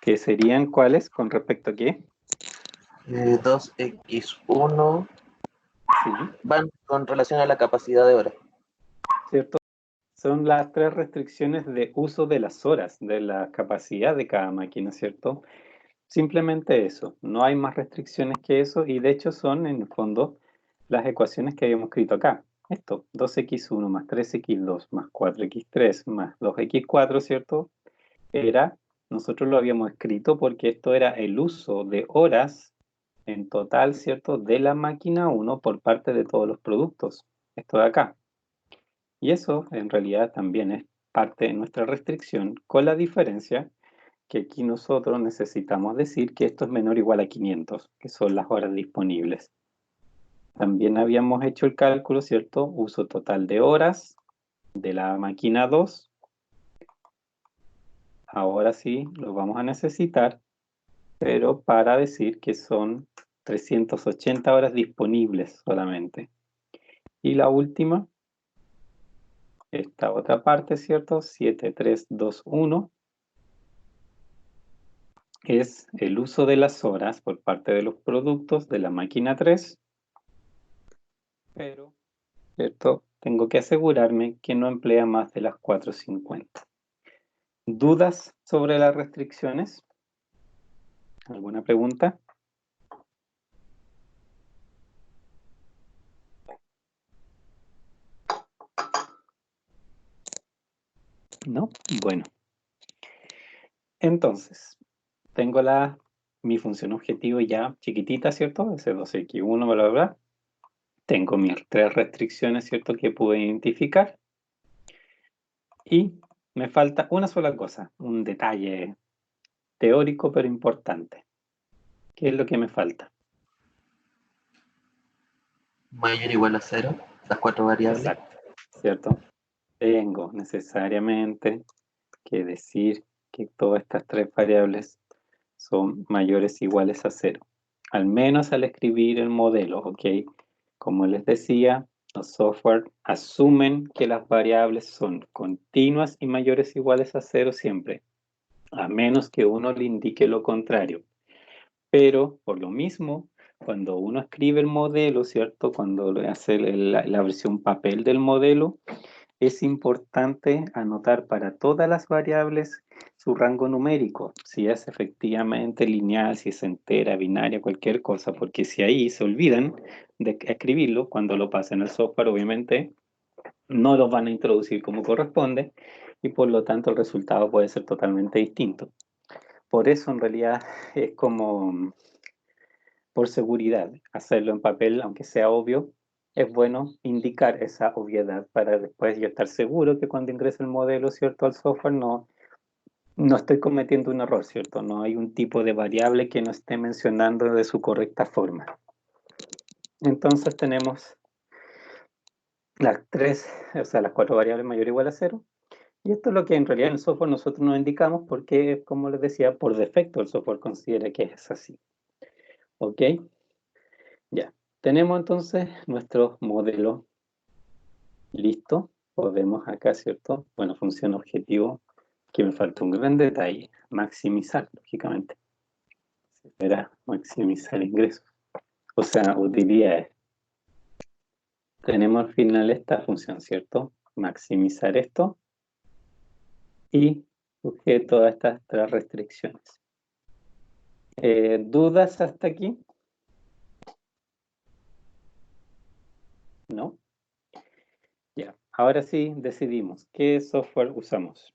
¿Qué serían cuáles? ¿Con respecto a qué? 2x1 Sí, van con relación a la capacidad de hora. ¿cierto? Son las 3 restricciones de uso de las horas, de la capacidad de cada máquina, ¿cierto? Simplemente eso, no hay más restricciones que eso y de hecho son en el fondo las ecuaciones que habíamos escrito acá. Esto, 2x1 más 3x2 más 4x3 más 2x4, ¿cierto? Nosotros lo habíamos escrito porque esto era el uso de horas en total, ¿cierto? De la máquina 1 por parte de todos los productos. Esto de acá. Y eso en realidad también es parte de nuestra restricción, con la diferencia que aquí nosotros necesitamos decir que esto es menor o igual a 500, que son las horas disponibles. También habíamos hecho el cálculo, ¿cierto? Uso total de horas de la máquina 2. Ahora sí lo vamos a necesitar, pero para decir que son 380 horas disponibles solamente. Y la última, esta otra parte, ¿cierto? 7321. Es el uso de las horas por parte de los productos de la máquina 3, pero, ¿cierto? Tengo que asegurarme que no emplea más de las 450. ¿Dudas sobre las restricciones? ¿Alguna pregunta? ¿No? Bueno. Entonces, tengo mi función objetivo ya chiquitita, ¿cierto? S2X1, bla, bla, bla. Tengo mis 3 restricciones, ¿cierto? Que puedo identificar. Y me falta una sola cosa, un detalle teórico pero importante. ¿Qué es lo que me falta? Mayor o igual a 0, esas 4 variables. Exacto, ¿cierto? Tengo necesariamente que decir que todas estas 3 variables son mayores o iguales a 0. Al menos al escribir el modelo, ¿ok? Como les decía, los software asumen que las variables son continuas y mayores o iguales a 0 siempre, a menos que uno le indique lo contrario. Pero, por lo mismo, cuando uno escribe el modelo, ¿cierto? Cuando hace la versión papel del modelo, es importante anotar para todas las variables su rango numérico, si es efectivamente lineal, si es entera, binaria, cualquier cosa, porque si ahí se olvidan de escribirlo, cuando lo pasen al software, obviamente no los van a introducir como corresponde y por lo tanto el resultado puede ser totalmente distinto. Por eso en realidad es como por seguridad hacerlo en papel, aunque sea obvio, es bueno indicar esa obviedad para después yo estar seguro que cuando ingrese el modelo, ¿cierto?, al software no estoy cometiendo un error, ¿cierto? No hay un tipo de variable que no esté mencionando de su correcta forma. Entonces tenemos las 3, o sea, las 4 variables mayor o igual a 0. Y esto es lo que en realidad en el software nosotros nos indicamos porque, como les decía, por defecto el software considera que es así. ¿Ok? Ya. Tenemos entonces nuestro modelo listo. Podemos acá, ¿cierto? Bueno, función objetivo, que me falta un gran detalle, maximizar, lógicamente. Será maximizar ingresos. O sea, utilidades. Tenemos al final esta función, ¿cierto? Maximizar esto y sujeto a estas 3 restricciones. ¿Dudas hasta aquí? ¿No? Ya. Ahora sí decidimos qué software usamos.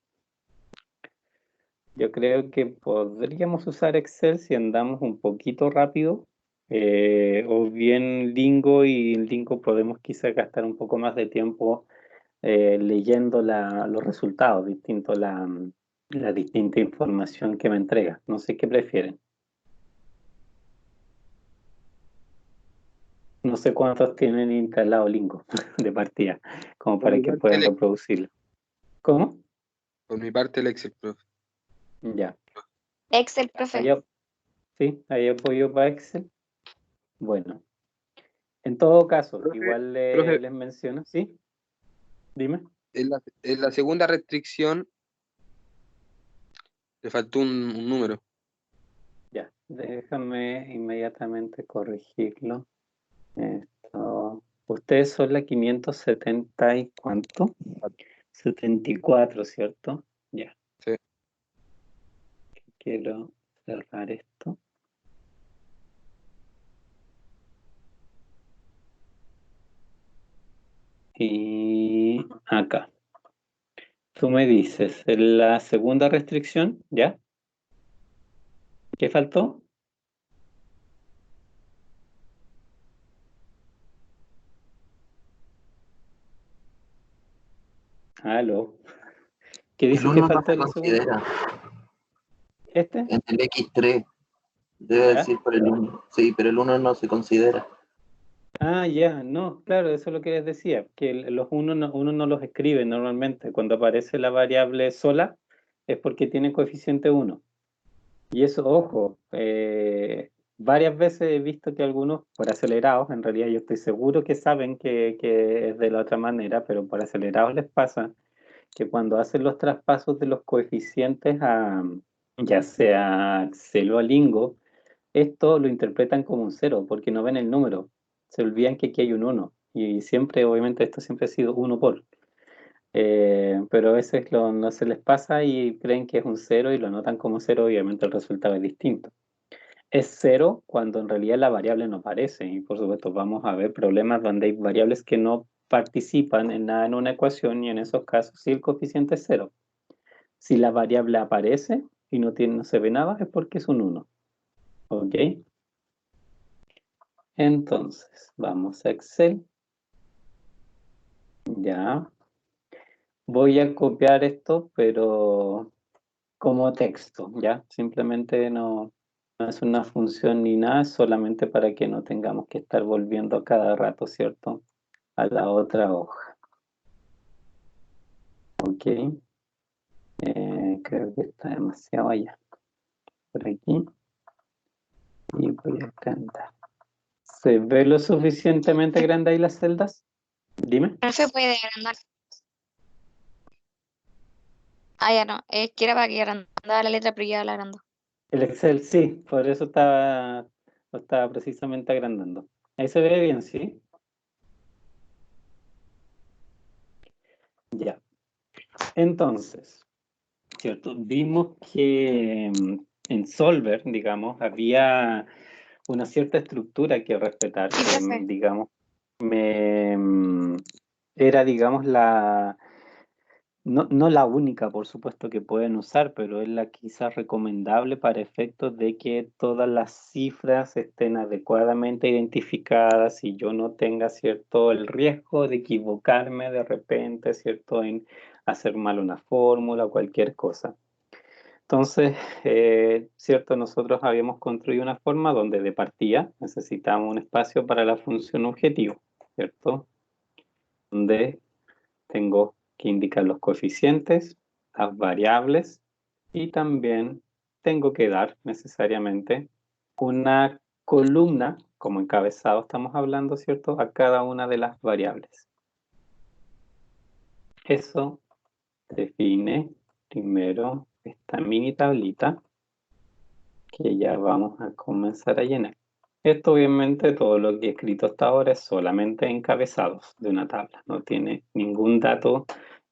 Yo creo que podríamos usar Excel si andamos un poquito rápido, o bien Lingo, y en Lingo podemos quizá gastar un poco más de tiempo leyendo los resultados, la distinta información que me entrega. No sé qué prefieren. No sé cuántos tienen instalado Lingo de partida, como para que puedan reproducirlo. ¿Cómo? Por mi parte, el Excel, profe. Ya. Excel, profe. Sí, hay apoyo para Excel. Bueno, en todo caso, Profe, igual profe. les menciono, ¿sí? Dime. En la segunda restricción le faltó un número. Ya, déjame inmediatamente corregirlo. Esto, ustedes son la 570 y ¿cuánto? 74, ¿cierto? Ya. Sí. Quiero cerrar esto. Y acá. Tú me dices, en la segunda restricción, ¿ya? ¿Qué faltó? Aló. ¿Qué El dices que 1 no faltó se en la segunda? considera. ¿Este? En el X3 debe ¿Ya? decir por el 1. Sí, pero el 1 no se considera. Ah, ya, no, claro, eso es lo que les decía, que los uno no los escribe normalmente. Cuando aparece la variable sola es porque tiene coeficiente 1. Y eso, ojo, varias veces he visto que algunos, por acelerados, en realidad yo estoy seguro que saben que es de la otra manera, pero por acelerados les pasa que cuando hacen los traspasos de los coeficientes a, ya sea a Excel o a Lingo, esto lo interpretan como un 0 porque no ven el número. Se olvidan que aquí hay un 1. Y siempre, obviamente, esto siempre ha sido 1 por. Pero a veces no se les pasa y creen que es un 0 y lo anotan como 0, obviamente el resultado es distinto. es 0 cuando en realidad la variable no aparece. Y por supuesto vamos a ver problemas donde hay variables que no participan en nada en una ecuación y en esos casos sí el coeficiente es 0. Si la variable aparece y no se ve nada es porque es un 1. ¿Ok? Entonces, vamos a Excel. Ya. Voy a copiar esto, pero como texto, ¿ya? Simplemente no es una función ni nada, es solamente para que no tengamos que estar volviendo a cada rato, ¿cierto? A la otra hoja. Ok. Creo que está demasiado allá. Por aquí. Y voy a agrandar. ¿Se ve lo suficientemente grande ahí las celdas? Dime. Profe, puede agrandar. Ah, ya no. Es que era para que agrandara la letra, pero ya la agrandó. El Excel, sí, por eso lo estaba precisamente agrandando. Ahí se ve bien, ¿sí? Ya. Entonces, ¿cierto? Vimos que en Solver, digamos, había una cierta estructura que respetar, Sí, que, profe. digamos, era, digamos, no la única, por supuesto, que pueden usar, pero es la quizás recomendable para efectos de que todas las cifras estén adecuadamente identificadas y yo no tenga, ¿cierto?, el riesgo de equivocarme de repente, ¿cierto?, en hacer mal una fórmula o cualquier cosa. Entonces, ¿cierto? Nosotros habíamos construido una forma donde de partida necesitamos un espacio para la función objetivo, ¿cierto? Donde tengo que indicar los coeficientes, las variables y también tengo que dar necesariamente una columna, como encabezado estamos hablando, ¿cierto? A cada una de las variables. Eso define primero esta mini tablita que ya vamos a comenzar a llenar. Esto obviamente todo lo que he escrito hasta ahora es solamente encabezados de una tabla, no tiene ningún dato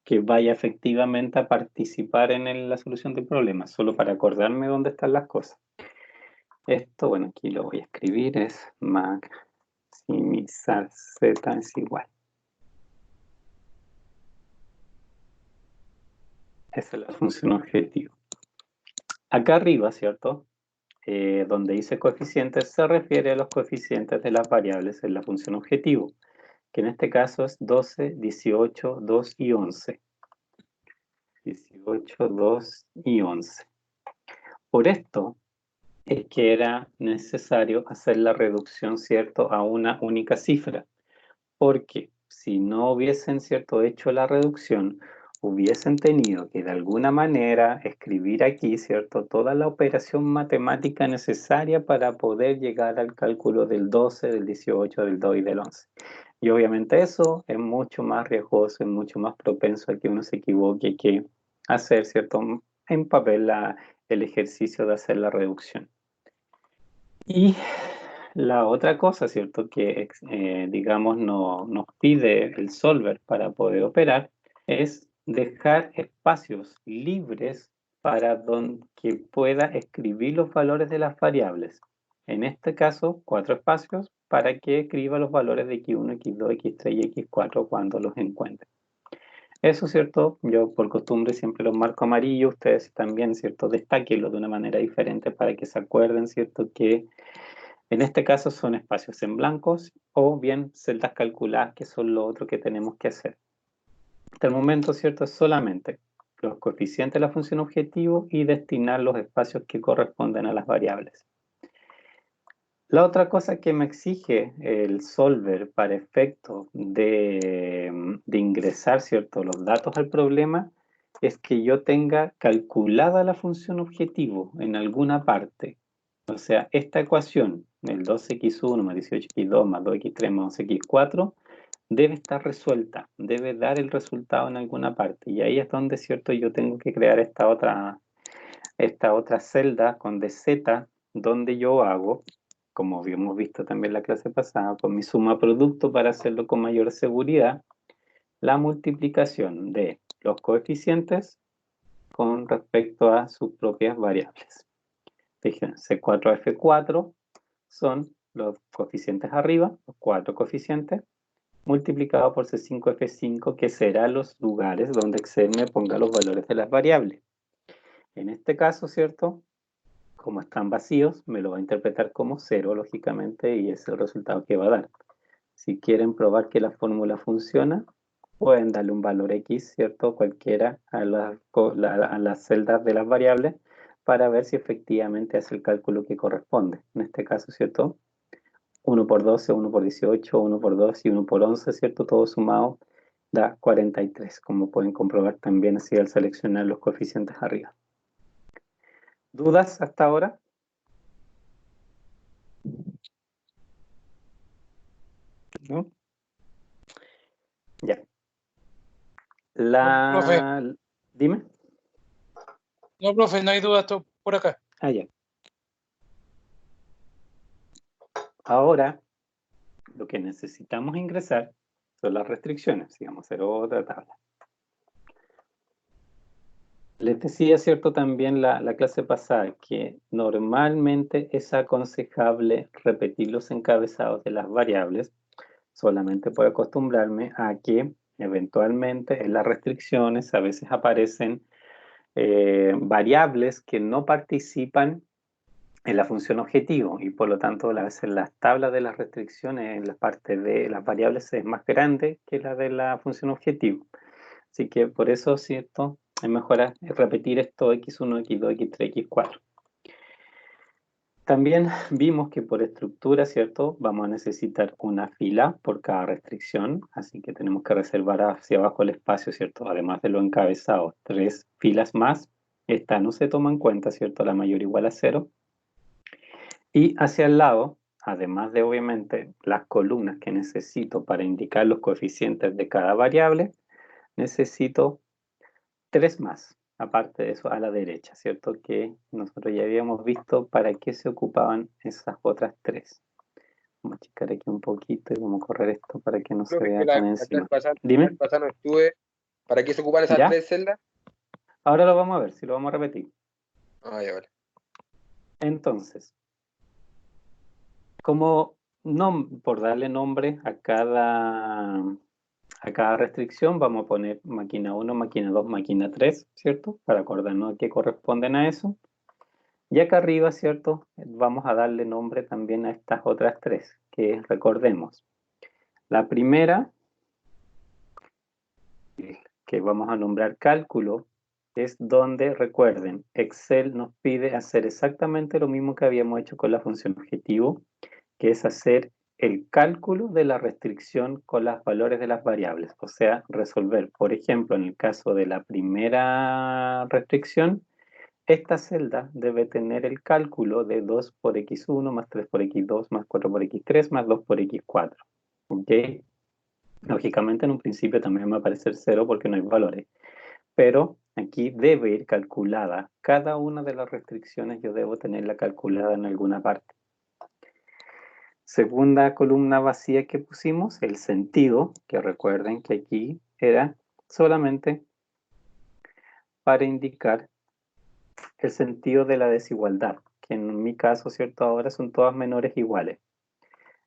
que vaya efectivamente a participar en la solución del problema, solo para acordarme dónde están las cosas. Esto, bueno, aquí lo voy a escribir, es maximizar z es igual. Esa es la función objetivo. Acá arriba, ¿cierto? Donde dice coeficientes se refiere a los coeficientes de las variables en la función objetivo, que en este caso es 12, 18, 2 y 11. 18, 2 y 11. Por esto es que era necesario hacer la reducción, ¿cierto?, a una única cifra, porque si no hubiesen, ¿cierto?, hecho la reducción, hubiesen tenido que de alguna manera escribir aquí, ¿cierto?, toda la operación matemática necesaria para poder llegar al cálculo del 12, del 18, del 2 y del 11. Y obviamente eso es mucho más riesgoso, es mucho más propenso a que uno se equivoque que hacer, ¿cierto?, en papel el ejercicio de hacer la reducción. Y la otra cosa, ¿cierto?, que digamos nos pide el solver para poder operar es dejar espacios libres para que pueda escribir los valores de las variables. En este caso, 4 espacios para que escriba los valores de x1, x2, x3 y x4 cuando los encuentre. Eso, ¿cierto? Yo por costumbre siempre los marco amarillo, ustedes también, ¿cierto? Destáquenlo de una manera diferente para que se acuerden, ¿cierto? Que en este caso son espacios en blancos o bien celdas calculadas, que son lo otro que tenemos que hacer. Hasta el momento, ¿cierto? Es solamente los coeficientes de la función objetivo y destinar los espacios que corresponden a las variables. La otra cosa que me exige el solver para efecto de ingresar, ¿cierto?, los datos al problema es que yo tenga calculada la función objetivo en alguna parte. O sea, esta ecuación, el 2x1 más 18x2 más 2x3 más 11x4, debe estar resuelta, debe dar el resultado en alguna parte. Y ahí es donde, ¿cierto?, yo tengo que crear esta otra celda con dz, donde yo hago, como habíamos visto también en la clase pasada, con mi suma producto para hacerlo con mayor seguridad, la multiplicación de los coeficientes con respecto a sus propias variables. Fíjense, C4F4 son los coeficientes arriba, los 4 coeficientes, multiplicado por C5F5, que serán los lugares donde Excel me ponga los valores de las variables. En este caso, ¿cierto? Como están vacíos, me lo va a interpretar como 0, lógicamente, y es el resultado que va a dar. Si quieren probar que la fórmula funciona, pueden darle un valor X, ¿cierto? Cualquiera a las celdas de las variables para ver si efectivamente hace el cálculo que corresponde. En este caso, ¿cierto? 1 por 12, 1 por 18, 1 por 2 y 1 por 11, ¿cierto? Todo sumado da 43, como pueden comprobar también así al seleccionar los coeficientes arriba. ¿Dudas hasta ahora? ¿No? Ya. Profe. Dime. No, profe, no hay duda por acá. Ah, ya. Ahora, lo que necesitamos ingresar son las restricciones. Vamos a hacer otra tabla. Les decía, ¿cierto? También la clase pasada que normalmente es aconsejable repetir los encabezados de las variables solamente por acostumbrarme a que eventualmente en las restricciones a veces aparecen variables que no participan en la función objetivo y por lo tanto a veces las tablas de las restricciones en la parte de las variables es más grande que la de la función objetivo. Así que por eso, ¿cierto? Es mejor repetir esto x1, x2, x3, x4. También vimos que por estructura, ¿cierto? Vamos a necesitar una fila por cada restricción, así que tenemos que reservar hacia abajo el espacio, ¿cierto? Además de los encabezados, 3 filas más. Esta no se toma en cuenta, ¿cierto? La mayor igual a 0. Y hacia el lado, además de obviamente las columnas que necesito para indicar los coeficientes de cada variable, necesito 3 más. Aparte de eso, a la derecha, ¿cierto? Que nosotros ya habíamos visto para qué se ocupaban esas otras 3. Vamos a checar aquí un poquito y vamos a correr esto para que no se Profe, vea que tan la encima. clase Dime. pasada no estuve. ¿Para qué se ocupan esas ¿Ya? 3 celdas? Ahora lo vamos a ver, si lo vamos a repetir. Ah, ya vale. Entonces, como por darle nombre a cada restricción, vamos a poner máquina 1, máquina 2, máquina 3, ¿cierto? Para acordarnos a qué corresponden a eso. Y acá arriba, ¿cierto? Vamos a darle nombre también a estas otras 3, que recordemos. La primera, que vamos a nombrar cálculo, es donde, recuerden, Excel nos pide hacer exactamente lo mismo que habíamos hecho con la función objetivo, que es hacer el cálculo de la restricción con los valores de las variables. O sea, resolver, por ejemplo, en el caso de la primera restricción, esta celda debe tener el cálculo de 2 por x1 más 3 por x2 más 4 por x3 más 2 por x4. ¿Ok? Lógicamente en un principio también va a aparecer 0 porque no hay valores. Pero aquí debe ir calculada. Cada una de las restricciones yo debo tenerla calculada en alguna parte. Segunda columna vacía que pusimos, el sentido, que recuerden que aquí era solamente para indicar el sentido de la desigualdad, que en mi caso, ¿cierto? Ahora son todas menores iguales.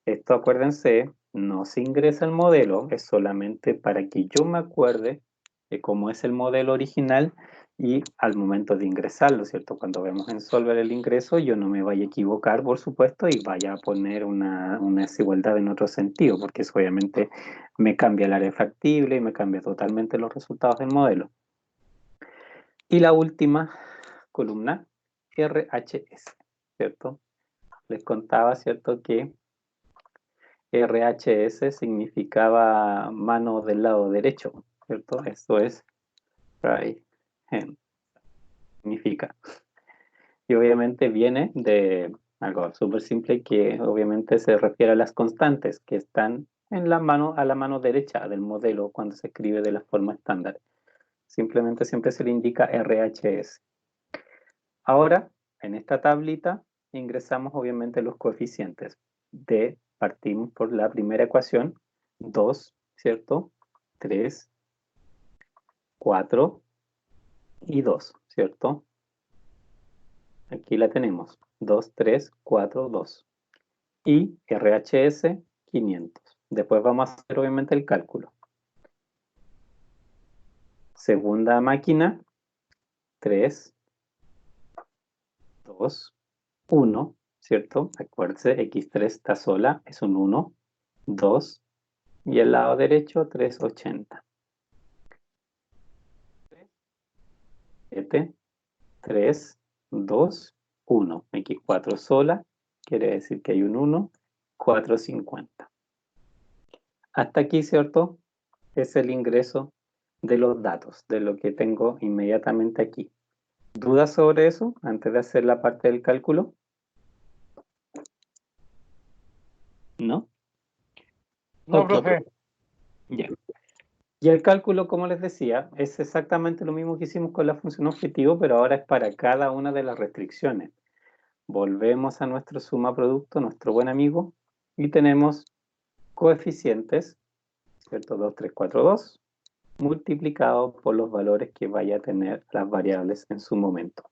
Esto, acuérdense, no se ingresa al modelo, es solamente para que yo me acuerde de cómo es el modelo original y al momento de ingresarlo, ¿cierto? Cuando vemos en Solver el ingreso, yo no me vaya a equivocar, por supuesto, y vaya a poner una desigualdad en otro sentido, porque eso obviamente me cambia el área factible y me cambia totalmente los resultados del modelo. Y la última columna, RHS, ¿cierto? Les contaba, ¿cierto? Que RHS significaba mano del lado derecho, ¿cierto? Esto es right hand, significa. Y obviamente viene de algo súper simple que obviamente se refiere a las constantes que están en la mano, a la mano derecha del modelo cuando se escribe de la forma estándar. Simplemente siempre se le indica RHS. Ahora, en esta tablita ingresamos obviamente los coeficientes. Partimos por la primera ecuación, 2, ¿cierto? 3, 4 y 2, ¿cierto? Aquí la tenemos. 2, 3, 4, 2. Y RHS 500. Después vamos a hacer obviamente el cálculo. Segunda máquina, 3, 2, 1, ¿cierto? Acuérdense, X3 está sola, es un 1, 2, y el lado derecho, 380. 7, 3, 2, 1. X4 sola, quiere decir que hay un 1, 450. Hasta aquí, ¿cierto? Es el ingreso de los datos, de lo que tengo inmediatamente aquí. ¿Dudas sobre eso antes de hacer la parte del cálculo? ¿No? No, Ok. profe. Ya. Y el cálculo, como les decía, es exactamente lo mismo que hicimos con la función objetivo, pero ahora es para cada una de las restricciones. Volvemos a nuestro suma producto, nuestro buen amigo, y tenemos coeficientes, ¿cierto? 2, 3, 4, 2, multiplicado por los valores que vaya a tener las variables en su momento.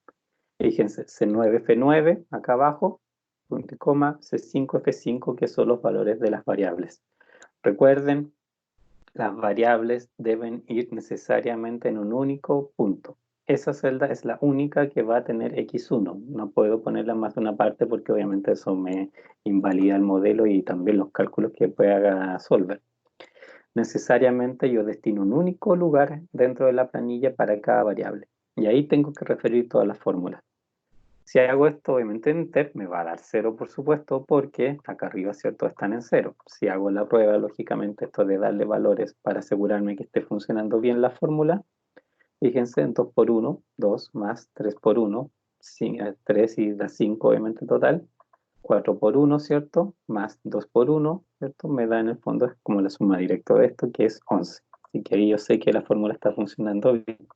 Fíjense, C9, F9, acá abajo, punto y coma, C5, F5, que son los valores de las variables. Recuerden, las variables deben ir necesariamente en un único punto. Esa celda es la única que va a tener X1. No puedo ponerla más de una parte porque obviamente eso me invalida el modelo y también los cálculos que pueda solver. Necesariamente yo destino un único lugar dentro de la planilla para cada variable. Y ahí tengo que referir todas las fórmulas. Si hago esto, obviamente enter, me va a dar 0, por supuesto, porque acá arriba, ¿cierto?, están en 0. Si hago la prueba, lógicamente, esto de darle valores para asegurarme que esté funcionando bien la fórmula, fíjense, en 2 por 1, 2 más 3 por 1, 3 y da 5, obviamente, total. 4 por 1, ¿cierto? Más 2 por 1, ¿cierto? Me da en el fondo, es como la suma directa de esto, que es 11. Así que ahí yo sé que la fórmula está funcionando bien.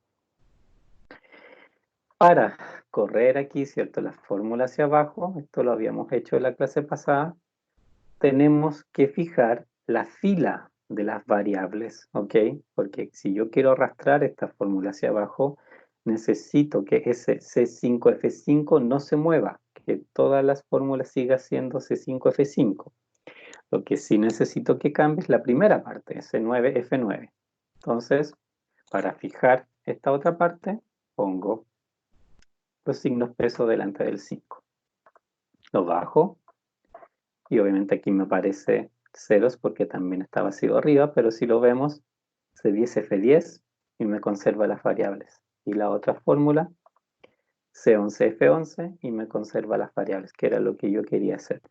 Para correr aquí, ¿cierto? La fórmula hacia abajo, esto lo habíamos hecho en la clase pasada, tenemos que fijar la fila de las variables, ¿ok? Porque si yo quiero arrastrar esta fórmula hacia abajo, necesito que ese C5F5 no se mueva, que todas las fórmulas sigan siendo C5F5. Lo que sí necesito que cambie es la primera parte, C9F9. Entonces, para fijar esta otra parte, pongo los signos peso delante del 5. Lo bajo y obviamente aquí me aparece ceros porque también está vacío arriba, pero si lo vemos, C10, F10 y me conserva las variables. Y la otra fórmula, C11, F11 y me conserva las variables, que era lo que yo quería hacer,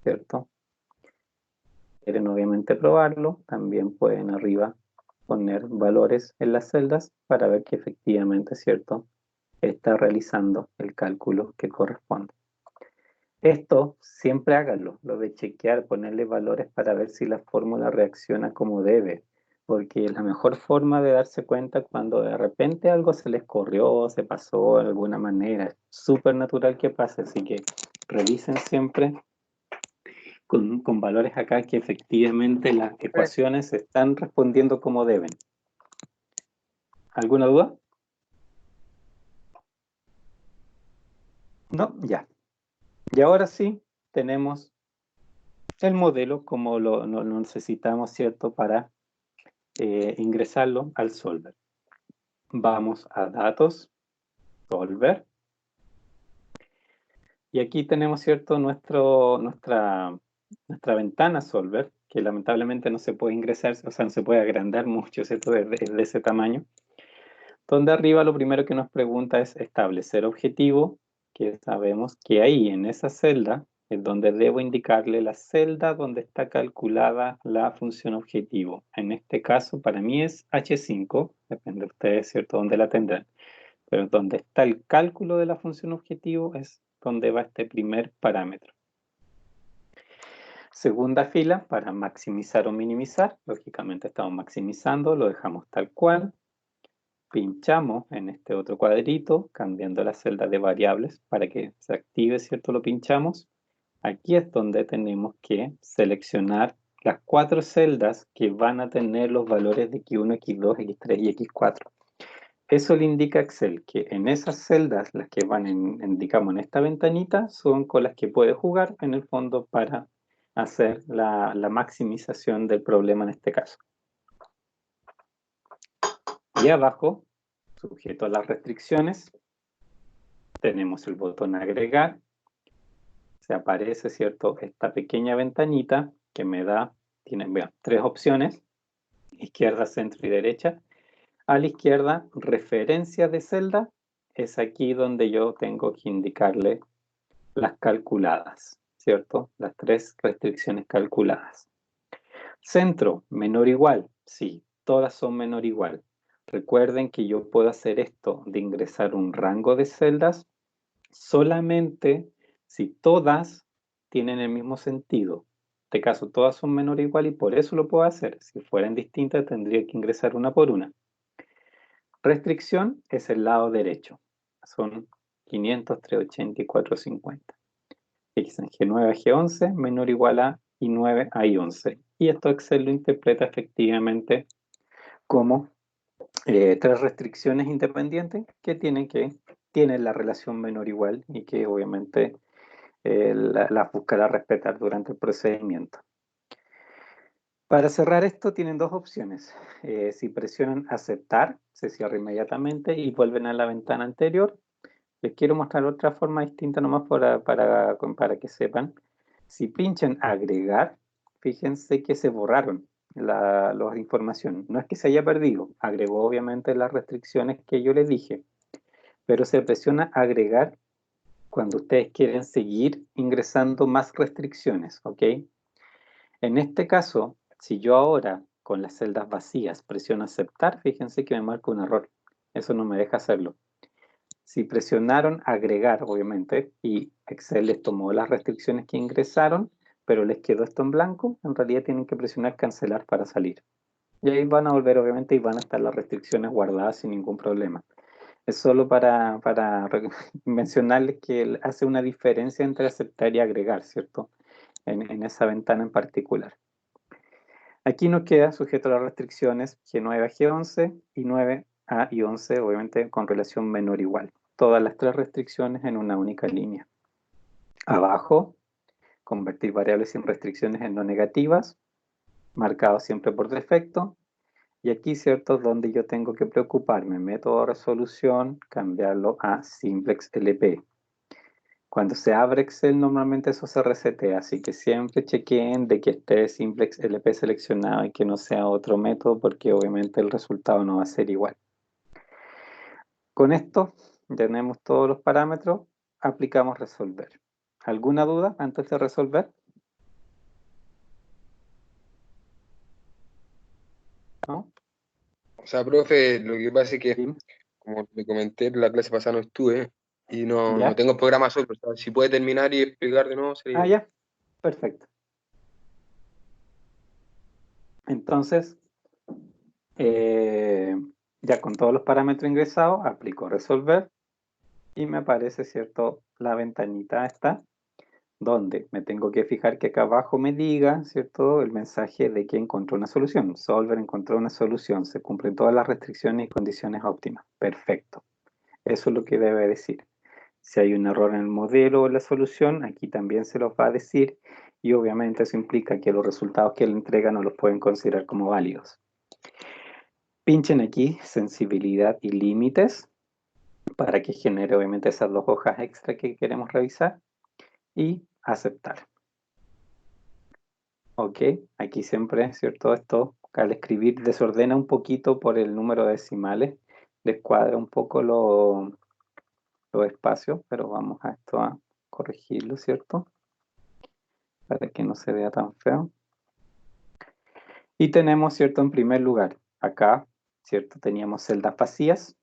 ¿cierto? Quieren obviamente probarlo, también pueden arriba poner valores en las celdas para ver que efectivamente, ¿cierto?, está realizando el cálculo que corresponde. Esto siempre háganlo, lo de chequear, ponerle valores para ver si la fórmula reacciona como debe, porque la mejor forma de darse cuenta cuando de repente algo se les corrió, se pasó de alguna manera, es súper natural que pase, así que revisen siempre con valores acá que efectivamente las ecuaciones están respondiendo como deben. ¿Alguna duda? No, ya. Y ahora sí, tenemos el modelo como lo necesitamos, ¿cierto?, para ingresarlo al solver. Vamos a datos, solver. Y aquí tenemos, ¿cierto?, nuestra ventana solver, que lamentablemente no se puede ingresar, o sea, no se puede agrandar mucho, ¿cierto?, es de ese tamaño. Donde arriba lo primero que nos pregunta es establecer objetivo, que sabemos que ahí en esa celda es donde debo indicarle la celda donde está calculada la función objetivo. En este caso para mí es H5, depende de ustedes, ¿cierto?, dónde la tendrán. Pero donde está el cálculo de la función objetivo es donde va este primer parámetro. Segunda fila para maximizar o minimizar. Lógicamente estamos maximizando, lo dejamos tal cual. Pinchamos en este otro cuadrito, cambiando la celda de variables para que se active, ¿cierto? Lo pinchamos. Aquí es donde tenemos que seleccionar las 4 celdas que van a tener los valores de X1, X2, X3 y X4. Eso le indica a Excel que en esas celdas, las que van digamos, en esta ventanita, son con las que puede jugar en el fondo para hacer la maximización del problema en este caso. Y abajo, sujeto a las restricciones, tenemos el botón agregar. Se aparece, ¿cierto?, esta pequeña ventanita que me da, vean, 3 opciones, izquierda, centro y derecha. A la izquierda, referencia de celda, es aquí donde yo tengo que indicarle las calculadas, ¿cierto? Las 3 restricciones calculadas. Centro, menor o igual, sí, todas son menor o igual. Recuerden que yo puedo hacer esto de ingresar un rango de celdas solamente si todas tienen el mismo sentido. En este caso, todas son menor o igual y por eso lo puedo hacer. Si fueran distintas, tendría que ingresar una por una. Restricción es el lado derecho. Son 500, 380 y 450. Fíjense, G9 a G11, menor o igual a I9 a I11. Y esto Excel lo interpreta efectivamente como 3 restricciones independientes que tienen la relación menor o igual y que obviamente las buscará respetar durante el procedimiento. Para cerrar esto tienen 2 opciones. Si presionan aceptar, se cierra inmediatamente y vuelven a la ventana anterior. Les quiero mostrar otra forma distinta nomás para que sepan. Si pinchan agregar, fíjense que se borraron la información. No es que se haya perdido, agregó obviamente las restricciones que yo les dije, pero se presiona agregar cuando ustedes quieren seguir ingresando más restricciones, ¿ok? En este caso, si yo ahora con las celdas vacías presiono aceptar, fíjense que me marca un error. Eso no me deja hacerlo. Si presionaron agregar, obviamente, y Excel les tomó las restricciones que ingresaron, pero les quedó esto en blanco, en realidad tienen que presionar cancelar para salir. Y ahí van a volver, obviamente, y van a estar las restricciones guardadas sin ningún problema. Es solo para mencionarles que hace una diferencia entre aceptar y agregar, ¿cierto? En esa ventana en particular. Aquí nos queda sujeto a las restricciones G9 a G11 y 9 a I11, obviamente con relación menor o igual. Todas las 3 restricciones en una única línea. Abajo, convertir variables sin restricciones en no negativas, marcado siempre por defecto. Y aquí, ¿cierto?, donde yo tengo que preocuparme, método de resolución, cambiarlo a simplex LP. Cuando se abre Excel, normalmente eso se resetea, así que siempre chequeen de que esté simplex LP seleccionado y que no sea otro método, porque obviamente el resultado no va a ser igual. Con esto, tenemos todos los parámetros, aplicamos resolver. ¿Alguna duda antes de resolver? ¿No? O sea, profe, lo que pasa es que, ¿Sí? como le comenté, en la clase pasada no estuve y no ¿Ya? tengo programa solo. O sea, si puede terminar y explicar de nuevo, sería. Ah, ya. Perfecto. Entonces, ya con todos los parámetros ingresados, aplico resolver y me aparece, ¿cierto?, la ventanita esta, donde me tengo que fijar que acá abajo me diga, ¿cierto?, el mensaje de que encontró una solución. Solver encontró una solución, se cumplen todas las restricciones y condiciones óptimas. Perfecto. Eso es lo que debe decir. Si hay un error en el modelo o la solución, aquí también se los va a decir y obviamente eso implica que los resultados que le entregan no los pueden considerar como válidos. Pinchen aquí sensibilidad y límites para que genere obviamente esas 2 hojas extra que queremos revisar y aceptar. Ok, aquí siempre, ¿cierto? Esto al escribir desordena un poquito por el número de decimales, descuadra un poco los espacios, pero vamos a esto a corregirlo, ¿cierto? Para que no se vea tan feo. Y tenemos, ¿cierto? En primer lugar, acá, ¿cierto? Teníamos celdas vacías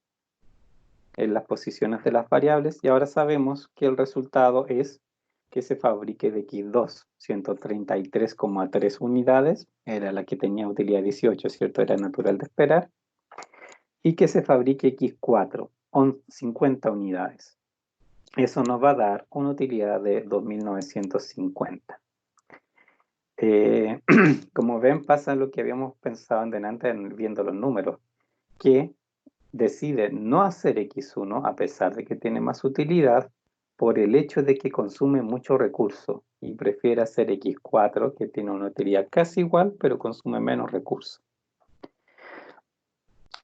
en las posiciones de las variables y ahora sabemos que el resultado es que se fabrique de X2, 133,3 unidades, era la que tenía utilidad 18, ¿cierto? Era natural de esperar. Y que se fabrique X4, 50 unidades. Eso nos va a dar una utilidad de 2.950. Como ven, pasa lo que habíamos pensado en delante viendo los números, que decide no hacer X1 a pesar de que tiene más utilidad por el hecho de que consume mucho recurso y prefiere hacer X4 que tiene una utilidad casi igual pero consume menos recursos.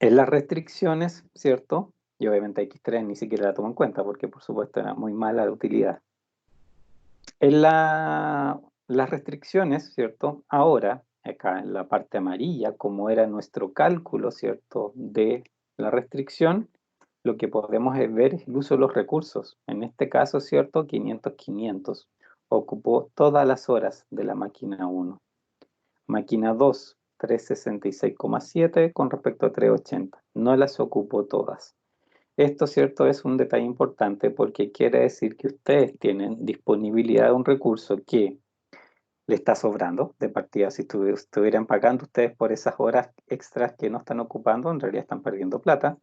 En las restricciones, ¿cierto? Y obviamente X3 ni siquiera la tomo en cuenta porque por supuesto era muy mala la utilidad. En las restricciones, ¿cierto? Ahora, acá en la parte amarilla, como era nuestro cálculo, ¿cierto? De la restricción, lo que podemos ver es el uso de los recursos. En este caso, ¿cierto? 500-500. Ocupó todas las horas de la máquina 1. Máquina 2, 366,7 con respecto a 380. No las ocupó todas. Esto, ¿cierto? Es un detalle importante porque quiere decir que ustedes tienen disponibilidad de un recurso que le está sobrando de partida. Si estuvieran pagando ustedes por esas horas extras que no están ocupando, en realidad están perdiendo plata.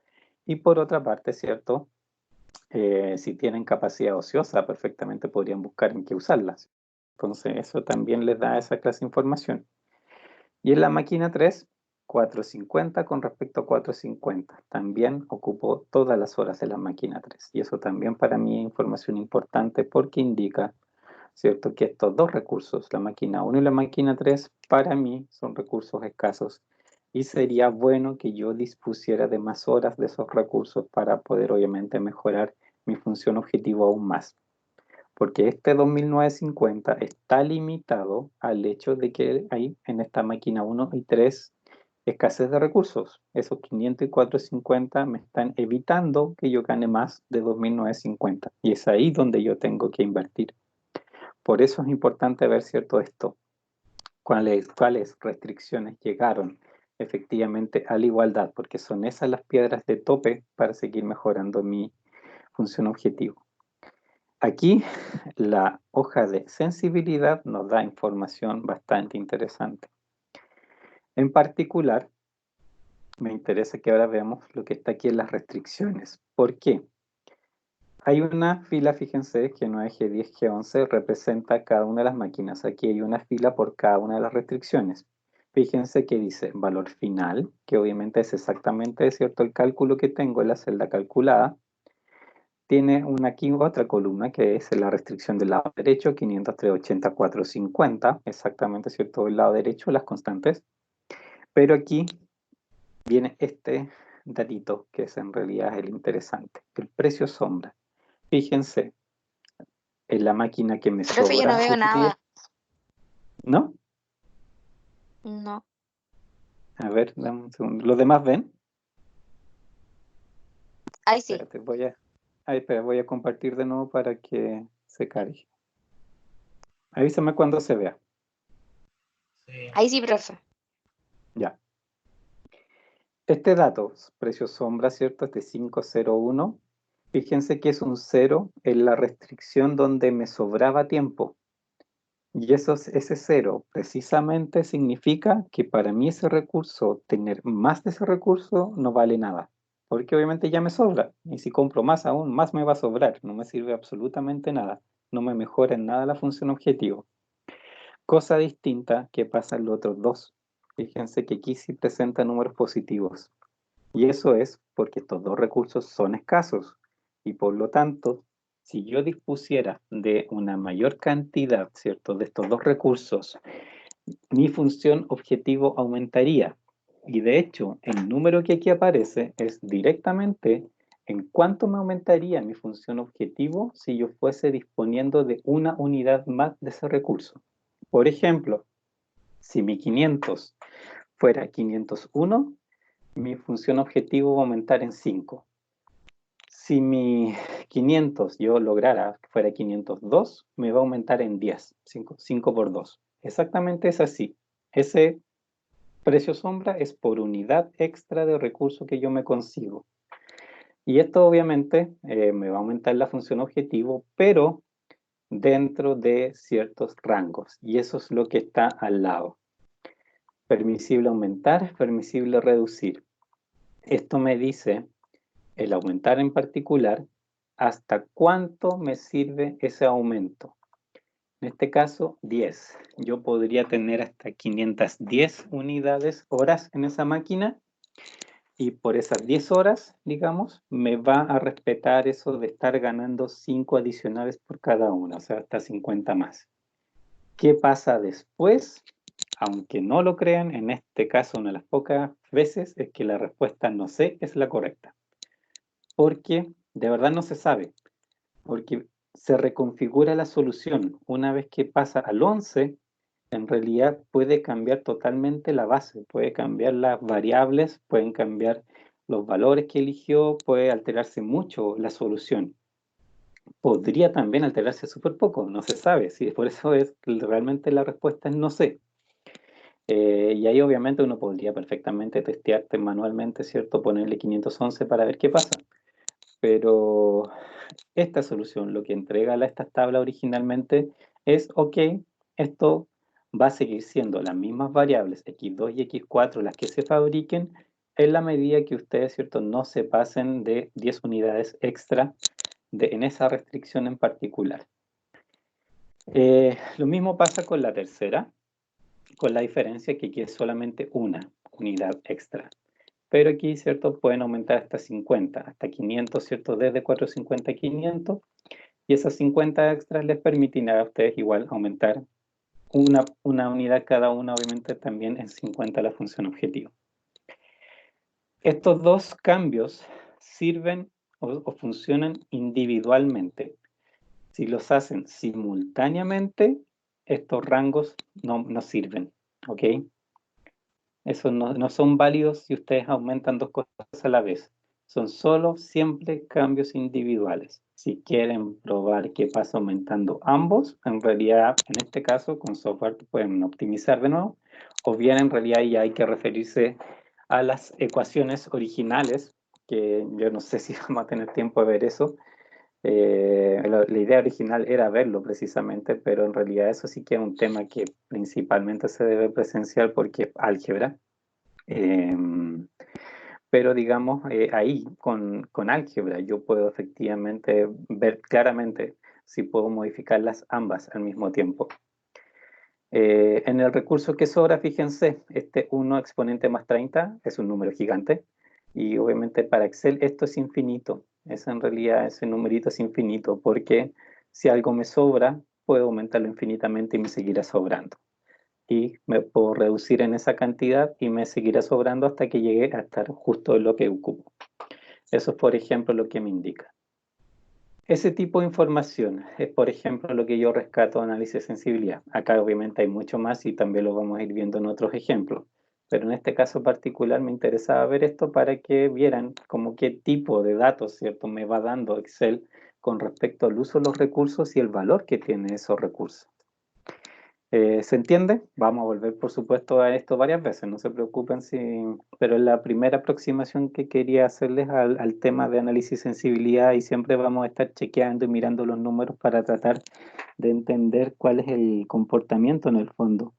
Y por otra parte, ¿cierto? Si tienen capacidad ociosa, perfectamente podrían buscar en qué usarlas. Entonces, eso también les da esa clase de información. Y en la máquina 3, 450 con respecto a 450. También ocupó todas las horas de la máquina 3. Y eso también para mí es información importante porque indica, ¿cierto?, que estos dos recursos, la máquina 1 y la máquina 3, para mí son recursos escasos. Y sería bueno que yo dispusiera de más horas de esos recursos para poder obviamente mejorar mi función objetivo aún más. Porque este 2950 está limitado al hecho de que hay en esta máquina 1 y 3 escasez de recursos. Esos 500 y 450 me están evitando que yo gane más de 2950. Y es ahí donde yo tengo que invertir. Por eso es importante ver, ¿cierto?, esto. ¿Cuáles restricciones llegaron efectivamente a la igualdad? Porque son esas las piedras de tope para seguir mejorando mi función objetivo. Aquí la hoja de sensibilidad nos da información bastante interesante. En particular, me interesa que ahora veamos lo que está aquí en las restricciones. ¿Por qué? Hay una fila, fíjense, que no es G10, G11, representa cada una de las máquinas. Aquí hay una fila por cada una de las restricciones. Fíjense que dice valor final, que obviamente es exactamente, ¿cierto?, el cálculo que tengo en la celda calculada. Tiene aquí otra columna que es la restricción del lado derecho, 500, 380, 450, exactamente, ¿cierto? El lado derecho, las constantes. Pero aquí viene este datito, que es en realidad el interesante, el precio sombra. Fíjense, en la máquina que me sobra. Profe, yo no veo nada. ¿No? No. A ver, dame un segundo. ¿Los demás ven? Ahí sí. Espérate, voy a compartir de nuevo para que se cargue. Avísame cuando se vea. Ahí sí, profe. Ya. Este dato, precio sombra, ¿cierto? Este 501. Fíjense que es un 0 en la restricción donde me sobraba tiempo. Y ese 0 precisamente significa que para mí ese recurso, tener más de ese recurso, no vale nada. Porque obviamente ya me sobra. Y si compro más aún, más me va a sobrar. No me sirve absolutamente nada. No me mejora en nada la función objetivo. Cosa distinta que pasa en los otros dos. Fíjense que aquí sí presenta números positivos. Y eso es porque estos dos recursos son escasos. Y por lo tanto, si yo dispusiera de una mayor cantidad, ¿cierto?, de estos dos recursos, mi función objetivo aumentaría. Y de hecho, el número que aquí aparece es directamente en cuánto me aumentaría mi función objetivo si yo fuese disponiendo de una unidad más de ese recurso. Por ejemplo, si mi 500 fuera 501, mi función objetivo va a aumentar en 5. Si mi 500 yo lograra que fuera 502, me va a aumentar en 10. 5 por 2. Exactamente es así. Ese precio sombra es por unidad extra de recurso que yo me consigo. Y esto obviamente me va a aumentar la función objetivo, pero dentro de ciertos rangos. Y eso es lo que está al lado. Permisible aumentar, permisible reducir. Esto me dice, el aumentar en particular, hasta cuánto me sirve ese aumento. En este caso, 10. Yo podría tener hasta 510 unidades, horas en esa máquina. y por esas 10 horas, digamos, me va a respetar eso de estar ganando 5 adicionales por cada una, o sea, hasta 50 más. ¿Qué pasa después? Aunque no lo crean, en este caso, una de las pocas veces es que la respuesta no sé es la correcta. Porque de verdad no se sabe. Porque se reconfigura la solución. Una vez que pasa al 11, en realidad puede cambiar totalmente la base. Puede cambiar las variables, pueden cambiar los valores que eligió, puede alterarse mucho la solución. Podría también alterarse súper poco, no se sabe. ¿Sí? Por eso es realmente la respuesta es no sé. Y ahí obviamente uno podría perfectamente testearte manualmente, ¿cierto? Ponerle 511 para ver qué pasa. Pero esta solución lo que entrega esta tabla originalmente es, ok, esto va a seguir siendo las mismas variables x2 y x4 las que se fabriquen en la medida que ustedes, ¿cierto? No se pasen de 10 unidades extra en esa restricción en particular. Lo mismo pasa con la tercera, con la diferencia que aquí es solamente una unidad extra. Pero aquí, ¿cierto? Pueden aumentar hasta 50, hasta 500, ¿cierto? Desde 450 a 500. Y esas 50 extras les permitirá a ustedes igual aumentar una unidad cada una, obviamente también en 50 la función objetivo. Estos dos cambios sirven o funcionan individualmente. Si los hacen simultáneamente, estos rangos no sirven, ¿ok? Esos no son válidos si ustedes aumentan dos cosas a la vez. Son solo siempre cambios individuales. Si quieren probar qué pasa aumentando ambos, en realidad, en este caso, con software pueden optimizar de nuevo, o bien en realidad ya hay que referirse a las ecuaciones originales, que yo no sé si vamos a tener tiempo de ver eso. La idea original era verlo precisamente, pero en realidad eso sí que es un tema que principalmente se debe presenciar porque es álgebra. Pero digamos, ahí con álgebra yo puedo efectivamente ver claramente si puedo modificarlas ambas al mismo tiempo. En el recurso que sobra, fíjense, este 1 exponente más 30 es un número gigante y obviamente para Excel esto es infinito. En realidad ese numerito es infinito porque si algo me sobra, puedo aumentarlo infinitamente y me seguirá sobrando. Y me puedo reducir en esa cantidad y me seguirá sobrando hasta que llegue a estar justo en lo que ocupo. Eso es, por ejemplo, lo que me indica. Ese tipo de información es, por ejemplo, lo que yo rescato de análisis de sensibilidad. Acá obviamente hay mucho más y también lo vamos a ir viendo en otros ejemplos. Pero en este caso particular me interesaba ver esto para que vieran como qué tipo de datos, ¿cierto?, me va dando Excel con respecto al uso de los recursos y el valor que tienen esos recursos. ¿Se entiende? Vamos a volver, por supuesto, a esto varias veces, no se preocupen, pero es la primera aproximación que quería hacerles al tema de análisis de sensibilidad y siempre vamos a estar chequeando y mirando los números para tratar de entender cuál es el comportamiento en el fondo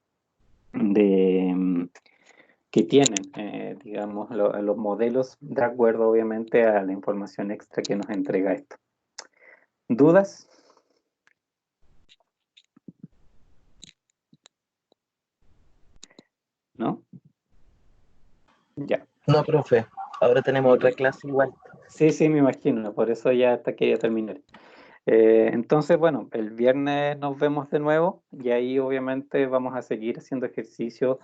que tienen, digamos, los modelos de acuerdo, obviamente, a la información extra que nos entrega esto. ¿Dudas? ¿No? Ya. No, profe. Ahora tenemos otra clase igual. Sí, me imagino, por eso ya hasta quería terminar. Entonces, bueno, el viernes nos vemos de nuevo y ahí obviamente vamos a seguir haciendo ejercicios.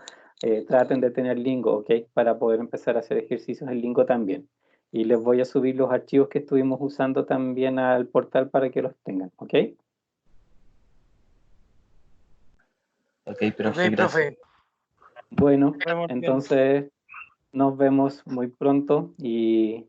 Traten de tener Lingo, ¿ok? Para poder empezar a hacer ejercicios en Lingo también. Y les voy a subir los archivos que estuvimos usando también al portal para que los tengan, ¿ok? Ok, profe, Ok, gracias. profe. Bueno, Nos vemos bien. entonces nos vemos muy pronto y